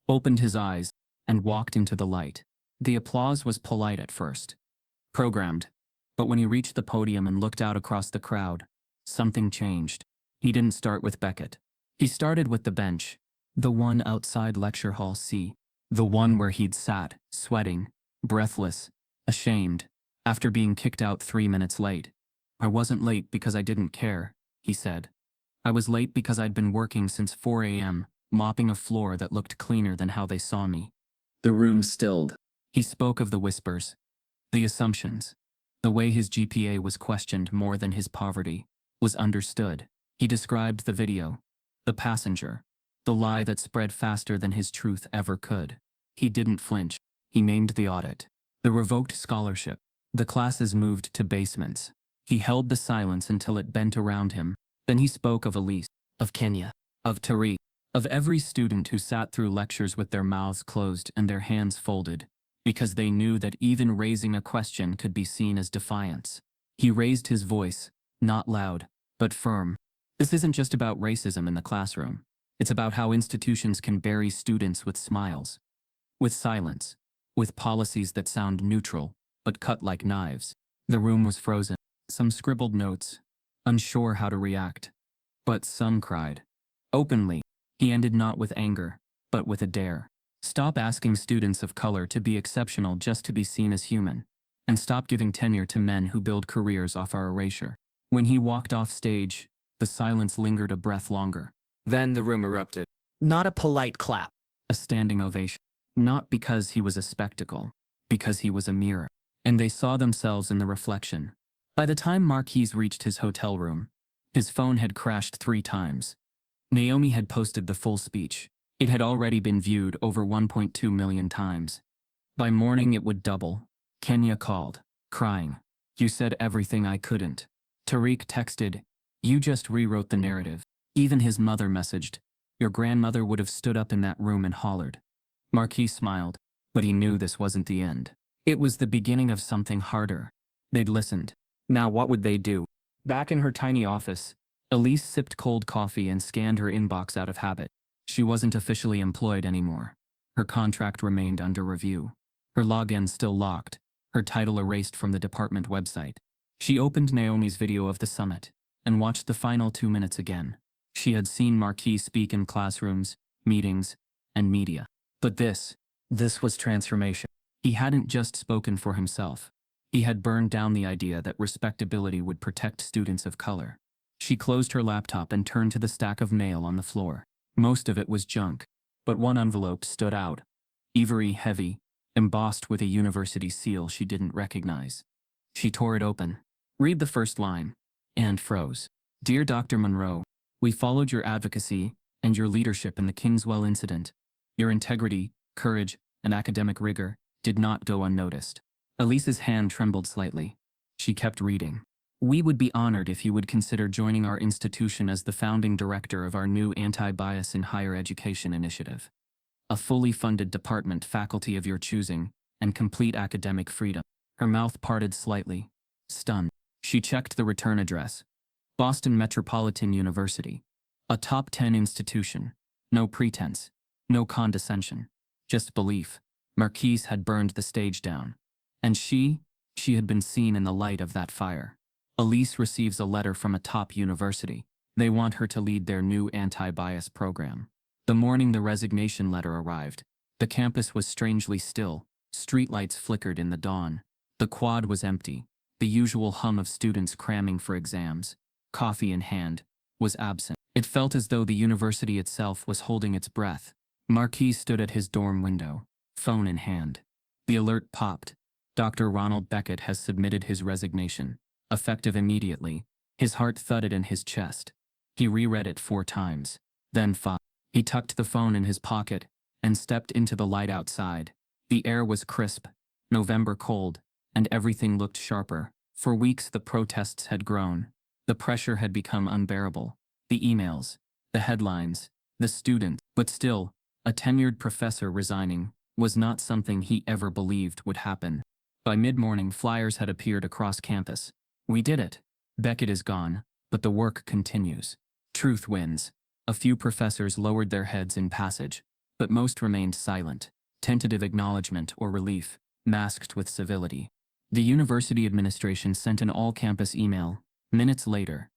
Speaker 2: opened his eyes, and walked into the light. The applause was polite at first, programmed, but when he reached the podium and looked out across the crowd, something changed. He didn't start with Beckett. He started with the bench, the one outside Lecture Hall C, the one where he'd sat, sweating, breathless, ashamed, after being kicked out 3 minutes late. "I wasn't late because I didn't care," he said. "I was late because I'd been working since 4 a.m., mopping a floor that looked cleaner than how they saw me." The room stilled. He spoke of the whispers, the assumptions, the way his GPA was questioned more than his poverty was understood. He described the video, the passenger, the lie that spread faster than his truth ever could. He didn't flinch. He named the audit, the revoked scholarship. The classes moved to basements. He held the silence until it bent around him. Then he spoke of Elise, of Kenya, of Tariq, of every student who sat through lectures with their mouths closed and their hands folded, because they knew that even raising a question could be seen as defiance. He raised his voice, not loud, but firm. This isn't just about racism in the classroom. It's about how institutions can bury students with smiles, with silence, with policies that sound neutral, but cut like knives. The room was frozen. Some scribbled notes, unsure how to react. But some cried. Openly. He ended not with anger, but with a dare. Stop asking students of color to be exceptional just to be seen as human. And stop giving tenure to men who build careers off our erasure. When he walked off stage, the silence lingered a breath longer. Then the room erupted.
Speaker 5: Not a polite clap.
Speaker 2: A standing ovation. Not because he was a spectacle, because he was a mirror. And they saw themselves in the reflection. By the time Marquise reached his hotel room, his phone had crashed 3 times. Naomi had posted the full speech. It had already been viewed over 1.2 million times. By morning it would double. Kenya called, crying. You said everything I couldn't. Tariq texted, you just rewrote the narrative. Even his mother messaged, your grandmother would have stood up in that room and hollered. Marquise smiled, but he knew this wasn't the end. It was the beginning of something harder. They'd listened. Now what would they do? Back in her tiny office, Elise sipped cold coffee and scanned her inbox out of habit. She wasn't officially employed anymore. Her contract remained under review. Her login still locked, her title erased from the department website. She opened Naomi's video of the summit and watched the final 2 minutes again. She had seen Marquise speak in classrooms, meetings, and media. But this was transformation. He hadn't just spoken for himself. He had burned down the idea that respectability would protect students of color. She closed her laptop and turned to the stack of mail on the floor. Most of it was junk, but one envelope stood out. Ivory heavy, embossed with a university seal she didn't recognize. She tore it open. Read the first line, and froze. Dear Dr. Monroe, we followed your advocacy and your leadership in the Kingswell incident. Your integrity, courage, and academic rigor did not go unnoticed. Elise's hand trembled slightly. She kept reading. We would be honored if you would consider joining our institution as the founding director of our new anti-bias in higher education initiative. A fully funded department, faculty of your choosing, and complete academic freedom. Her mouth parted slightly. Stunned. She checked the return address. Boston Metropolitan University. A top 10 institution. No pretense. No condescension. Just belief. Marquise had burned the stage down. And she had been seen in the light of that fire. Elise receives a letter from a top university. They want her to lead their new anti-bias program. The morning the resignation letter arrived, the campus was strangely still. Streetlights flickered in the dawn. The quad was empty. The usual hum of students cramming for exams, coffee in hand, was absent. It felt as though the university itself was holding its breath. Marquis stood at his dorm window, phone in hand. The alert popped. Dr. Ronald Beckett has submitted his resignation, effective immediately. His heart thudded in his chest. He reread it 4 times, then 5. He tucked the phone in his pocket and stepped into the light outside. The air was crisp, November cold, and everything looked sharper. For weeks the protests had grown. The pressure had become unbearable. The emails, the headlines, the students. But still, a tenured professor resigning was not something he ever believed would happen. By mid-morning, flyers had appeared across campus. We did it. Beckett is gone, but the work continues. Truth wins. A few professors lowered their heads in passage, but most remained silent. Tentative acknowledgement or relief, masked with civility. The university administration sent an all-campus email, minutes later.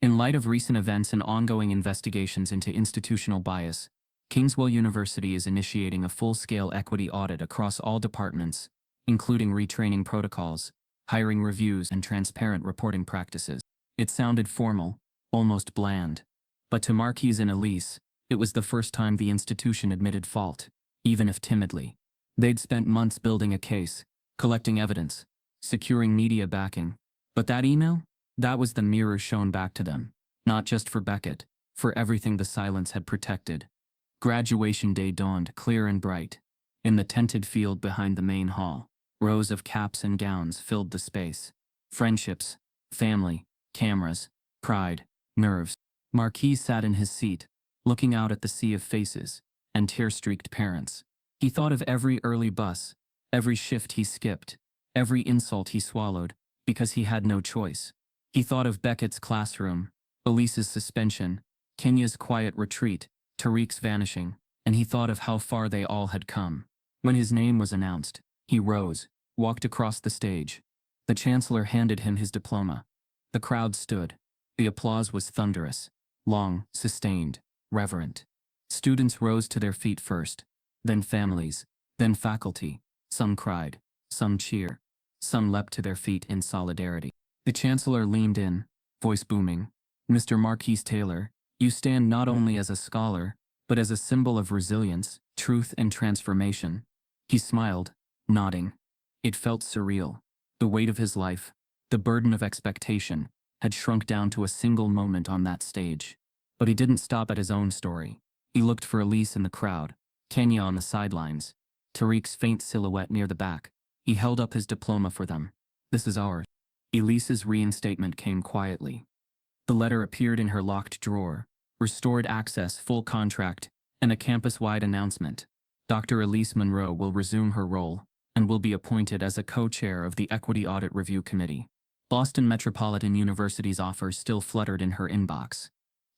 Speaker 2: In light of recent events and ongoing investigations into institutional bias, Kingswell University is initiating a full-scale equity audit across all departments, including retraining protocols, hiring reviews, and transparent reporting practices. It sounded formal, almost bland. But to Marquise and Elise, it was the first time the institution admitted fault, even if timidly. They'd spent months building a case, collecting evidence, securing media backing. But that email? That was the mirror shown back to them. Not just for Beckett, for everything the silence had protected. Graduation day dawned clear and bright. In the tented field behind the main hall, rows of caps and gowns filled the space. Friendships, family, cameras, pride, nerves. Marquis sat in his seat, looking out at the sea of faces and tear-streaked parents. He thought of every early bus, every shift he skipped, every insult he swallowed, because he had no choice. He thought of Beckett's classroom, Elise's suspension, Kenya's quiet retreat, Tariq's vanishing, and he thought of how far they all had come. When his name was announced, he rose, walked across the stage. The chancellor handed him his diploma. The crowd stood. The applause was thunderous, long, sustained, reverent. Students rose to their feet first, then families, then faculty. Some cried, some cheered, some leapt to their feet in solidarity. The chancellor leaned in, voice booming. Mr. Marquis Taylor, you stand not only as a scholar, but as a symbol of resilience, truth, and transformation. He smiled, nodding. It felt surreal. The weight of his life, the burden of expectation, had shrunk down to a single moment on that stage. But he didn't stop at his own story. He looked for Elise in the crowd, Kenya on the sidelines, Tariq's faint silhouette near the back. He held up his diploma for them. This is ours. Elise's reinstatement came quietly. The letter appeared in her locked drawer, restored access, full contract, and a campus-wide announcement. Dr. Elise Monroe will resume her role and will be appointed as a co-chair of the Equity Audit Review Committee. Boston Metropolitan University's offer still fluttered in her inbox.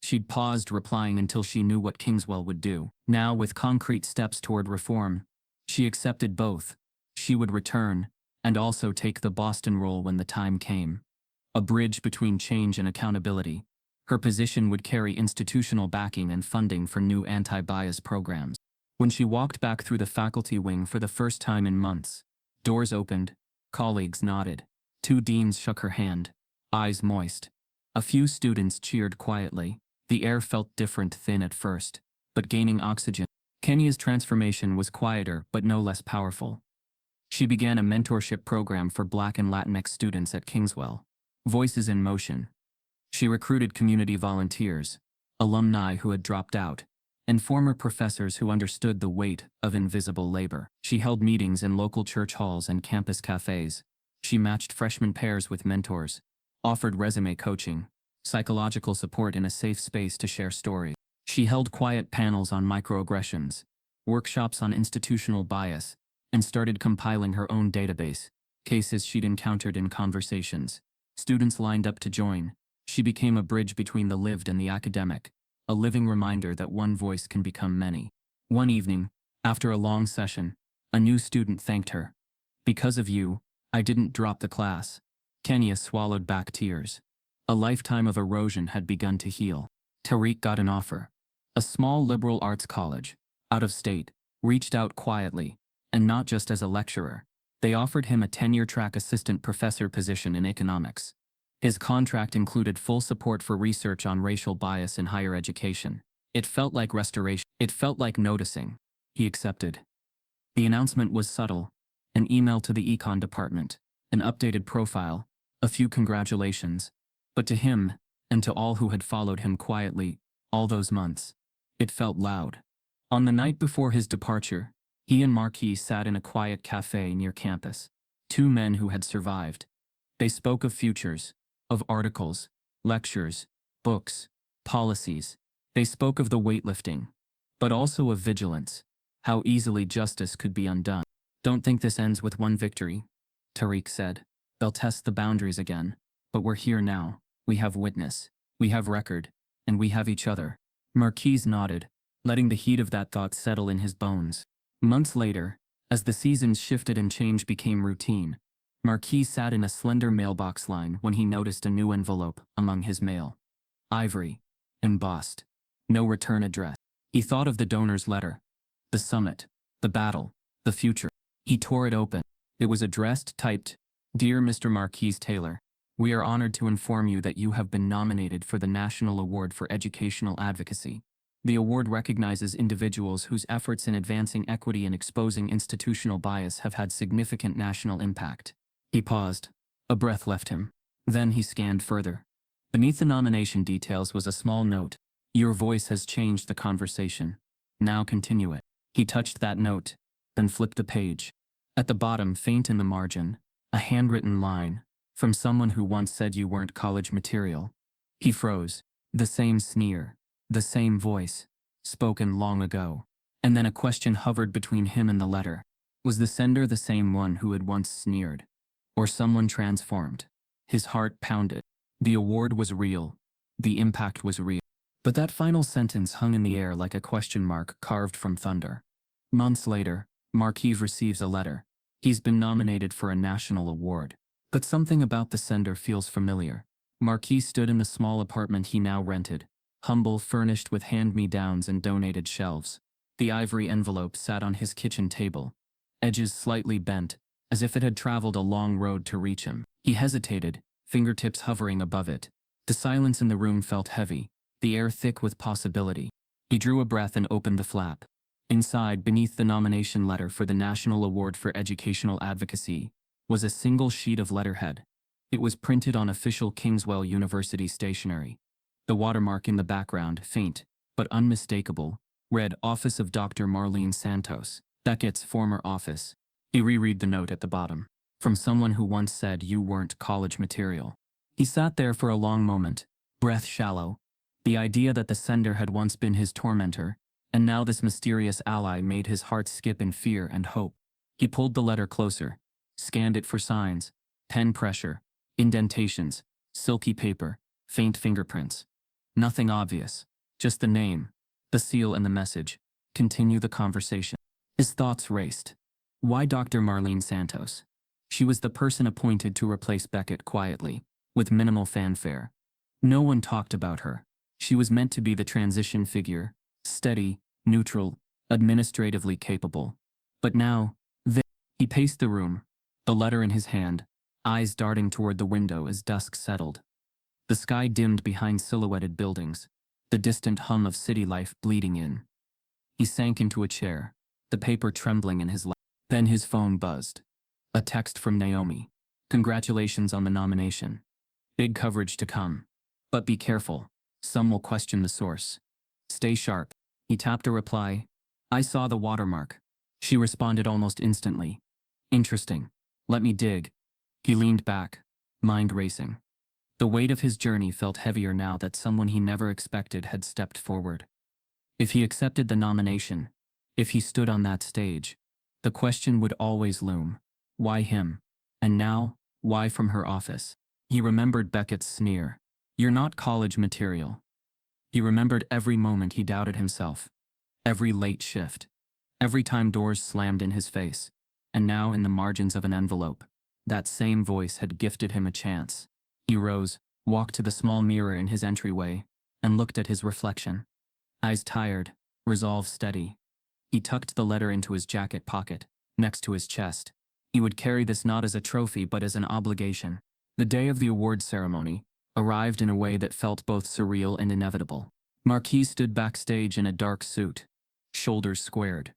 Speaker 2: She'd paused replying until she knew what Kingswell would do. Now, with concrete steps toward reform, she accepted both. She would return, and also take the Boston role when the time came. A bridge between change and accountability. Her position would carry institutional backing and funding for new anti-bias programs. When she walked back through the faculty wing for the first time in months, doors opened, colleagues nodded. 2 deans shook her hand, eyes moist. A few students cheered quietly. The air felt different, thin at first, but gaining oxygen. Kenya's transformation was quieter but no less powerful. She began a mentorship program for Black and Latinx students at Kingswell. Voices in motion. She recruited community volunteers, alumni who had dropped out, and former professors who understood the weight of invisible labor. She held meetings in local church halls and campus cafes. She matched freshman pairs with mentors, offered resume coaching, psychological support in a safe space to share stories. She held quiet panels on microaggressions, workshops on institutional bias, and started compiling her own database, cases she'd encountered in conversations. Students lined up to join. She became a bridge between the lived and the academic, a living reminder that one voice can become many. One evening, after a long session, a new student thanked her. "Because of you, I didn't drop the class." Kenya swallowed back tears. A lifetime of erosion had begun to heal. Tariq got an offer. A small liberal arts college, out of state, reached out quietly, and not just as a lecturer. They offered him a tenure-track assistant professor position in economics. His contract included full support for research on racial bias in higher education. It felt like restoration. It felt like noticing. He accepted. The announcement was subtle. An email to the econ department, an updated profile, a few congratulations. But to him, and to all who had followed him quietly, all those months, it felt loud. On the night before his departure, he and Marquis sat in a quiet cafe near campus. 2 men who had survived. They spoke of futures, of articles, lectures, books, policies. They spoke of the weightlifting, but also of vigilance, how easily justice could be undone. "Don't think this ends with one victory," Tariq said. "They'll test the boundaries again, but we're here now. We have witness, we have record, and we have each other." Marquis nodded, letting the heat of that thought settle in his bones. Months later, as the seasons shifted and change became routine, Marquis sat in a slender mailbox line when he noticed a new envelope among his mail. Ivory, embossed. No return address. He thought of the donor's letter. The summit, the battle, the future. He tore it open. It was addressed, typed, "Dear Mr. Marquis Taylor, we are honored to inform you that you have been nominated for the National Award for Educational Advocacy. The award recognizes individuals whose efforts in advancing equity and exposing institutional bias have had significant national impact. He paused. A breath left him. Then he scanned further. Beneath the nomination details was a small note. Your voice has changed the conversation. Now continue it. He touched that note, then flipped the page. At the bottom, faint in the margin, a handwritten line, from someone who once said you weren't college material. He froze. The same sneer, the same voice, spoken long ago. And then a question hovered between him and the letter. Was the sender the same one who had once sneered? Or someone transformed? His heart pounded. The award was real. The impact was real. But that final sentence hung in the air like a question mark carved from thunder. Months later, Marquise receives a letter. He's been nominated for a national award. But something about the sender feels familiar. Marquise stood in the small apartment he now rented, humble, furnished with hand-me-downs and donated shelves. The ivory envelope sat on his kitchen table, edges slightly bent, as if it had traveled a long road to reach him. He hesitated, fingertips hovering above it. The silence in the room felt heavy, the air thick with possibility. He drew a breath and opened the flap. Inside, beneath the nomination letter for the National Award for Educational Advocacy, was a single sheet of letterhead. It was printed on official Kingswell University stationery. The watermark in the background, faint, but unmistakable, read Office of Dr. Marlene Santos, Beckett's former office. He reread the note at the bottom. From someone who once said you weren't college material. He sat there for a long moment, breath shallow. The idea that the sender had once been his tormentor, and now this mysterious ally made his heart skip in fear and hope. He pulled the letter closer, scanned it for signs, pen pressure, indentations, silky paper, faint fingerprints. Nothing obvious, just the name, the seal and the message. Continue the conversation. His thoughts raced. Why Dr. Marlene Santos? She was the person appointed to replace Beckett quietly, with minimal fanfare. No one talked about her. She was meant to be the transition figure, steady, neutral, administratively capable. But now, he paced the room, the letter in his hand, eyes darting toward the window as dusk settled. The sky dimmed behind silhouetted buildings, the distant hum of city life bleeding in. He sank into a chair, the paper trembling in his lap. Then his phone buzzed. A text from Naomi. Congratulations on the nomination. Big coverage to come. But be careful. Some will question the source. Stay sharp. He tapped a reply. I saw the watermark. She responded almost instantly. Interesting. Let me dig. He leaned back, mind racing. The weight of his journey felt heavier now that someone he never expected had stepped forward. If he accepted the nomination, if he stood on that stage, the question would always loom. Why him? And now, why from her office? He remembered Beckett's sneer. You're not college material. He remembered every moment he doubted himself. Every late shift. Every time doors slammed in his face. And now in the margins of an envelope, that same voice had gifted him a chance. He rose, walked to the small mirror in his entryway, and looked at his reflection. Eyes tired, resolve steady. He tucked the letter into his jacket pocket, next to his chest. He would carry this not as a trophy but as an obligation. The day of the award ceremony arrived in a way that felt both surreal and inevitable. Marquise stood backstage in a dark suit, shoulders squared.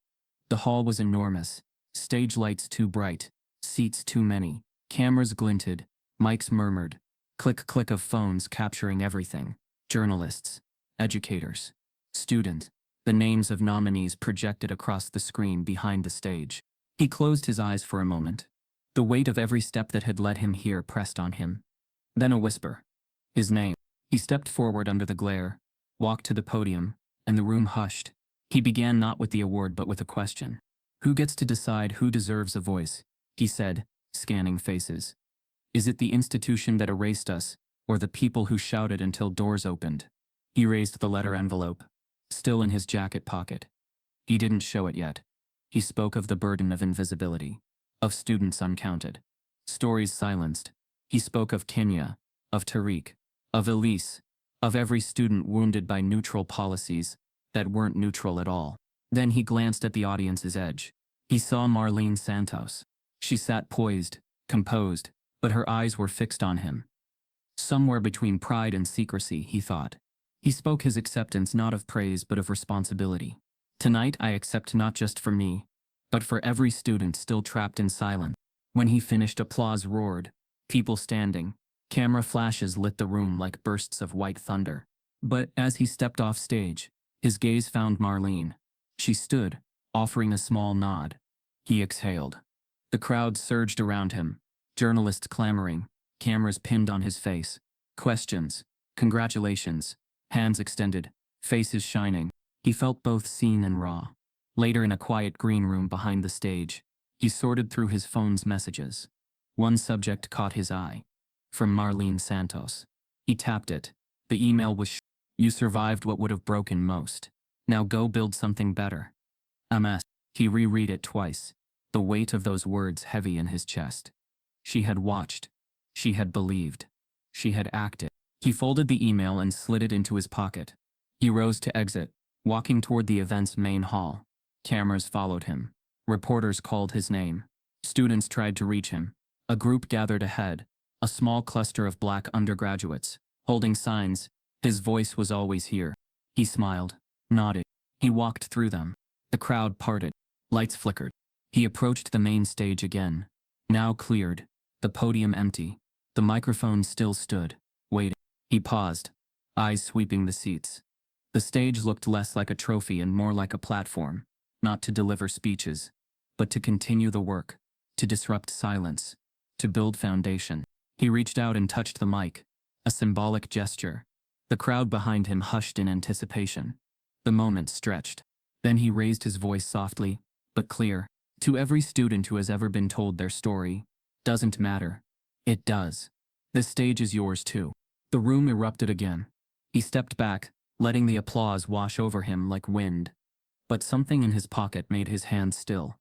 Speaker 2: The hall was enormous, stage lights too bright, seats too many, cameras glinted, mics murmured, click-click of phones capturing everything. Journalists, educators, students, the names of nominees projected across the screen behind the stage. He closed his eyes for a moment. The weight of every step that had led him here pressed on him. Then a whisper. His name. He stepped forward under the glare, walked to the podium, and the room hushed. He began not with the award but with a question. Who gets to decide who deserves a voice? He said, scanning faces. Is it the institution that erased us, or the people who shouted until doors opened? He raised the letter envelope, still in his jacket pocket. He didn't show it yet. He spoke of the burden of invisibility, of students uncounted, stories silenced. He spoke of Kenya, of Tariq, of Elise, of every student wounded by neutral policies that weren't neutral at all. Then he glanced at the audience's edge. He saw Marlene Santos. She sat poised, composed, but her eyes were fixed on him. Somewhere between pride and secrecy, he thought. He spoke his acceptance not of praise but of responsibility. Tonight I accept not just for me, but for every student still trapped in silence. When he finished, applause roared. People standing. Camera flashes lit the room like bursts of white thunder. But as he stepped off stage, his gaze found Marlene. She stood, offering a small nod. He exhaled. The crowd surged around him, journalists clamoring, cameras pinned on his face. Questions, congratulations, hands extended, faces shining. He felt both seen and raw. Later, in a quiet green room behind the stage, he sorted through his phone's messages. One subject caught his eye. From Marlene Santos. He tapped it. The email was "You survived what would have broken most. Now go build something better." MS. He reread it twice, the weight of those words heavy in his chest. She had watched. She had believed. She had acted. He folded the email and slid it into his pocket. He rose to exit, walking toward the event's main hall. Cameras followed him. Reporters called his name. Students tried to reach him. A group gathered ahead, a small cluster of black undergraduates, holding signs. His voice was always here. He smiled, nodded. He walked through them. The crowd parted. Lights flickered. He approached the main stage again. Now cleared. The podium empty. The microphone still stood, waiting. He paused, eyes sweeping the seats. The stage looked less like a trophy and more like a platform, not to deliver speeches, but to continue the work, to disrupt silence, to build foundation. He reached out and touched the mic, a symbolic gesture. The crowd behind him hushed in anticipation. The moment stretched. Then he raised his voice softly, but clear. To every student who has ever been told their story, doesn't matter. It does. The stage is yours too. The room erupted again. He stepped back, letting the applause wash over him like wind. But something in his pocket made his hand still.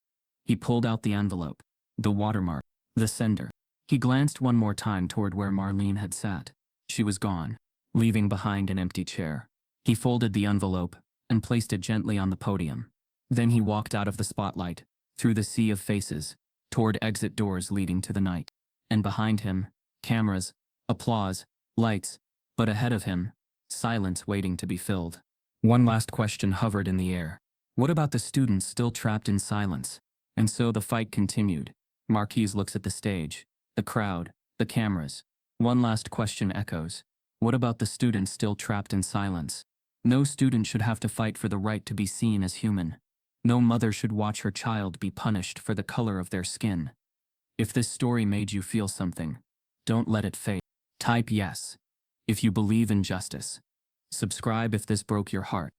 Speaker 2: He pulled out the envelope, the watermark, the sender. He glanced one more time toward where Marlene had sat. She was gone, leaving behind an empty chair. He folded the envelope and placed it gently on the podium. Then he walked out of the spotlight, through the sea of faces, toward exit doors leading to the night. And behind him, cameras, applause, lights, but ahead of him, silence waiting to be filled. One last question hovered in the air. What about the students still trapped in silence? And so the fight continued. Marquise looks at the stage, the crowd, the cameras. One last question echoes. What about the students still trapped in silence? No student should have to fight for the right to be seen as human. No mother should watch her child be punished for the color of their skin. If this story made you feel something, don't let it fade. Type yes if you believe in justice. Subscribe if this broke your heart.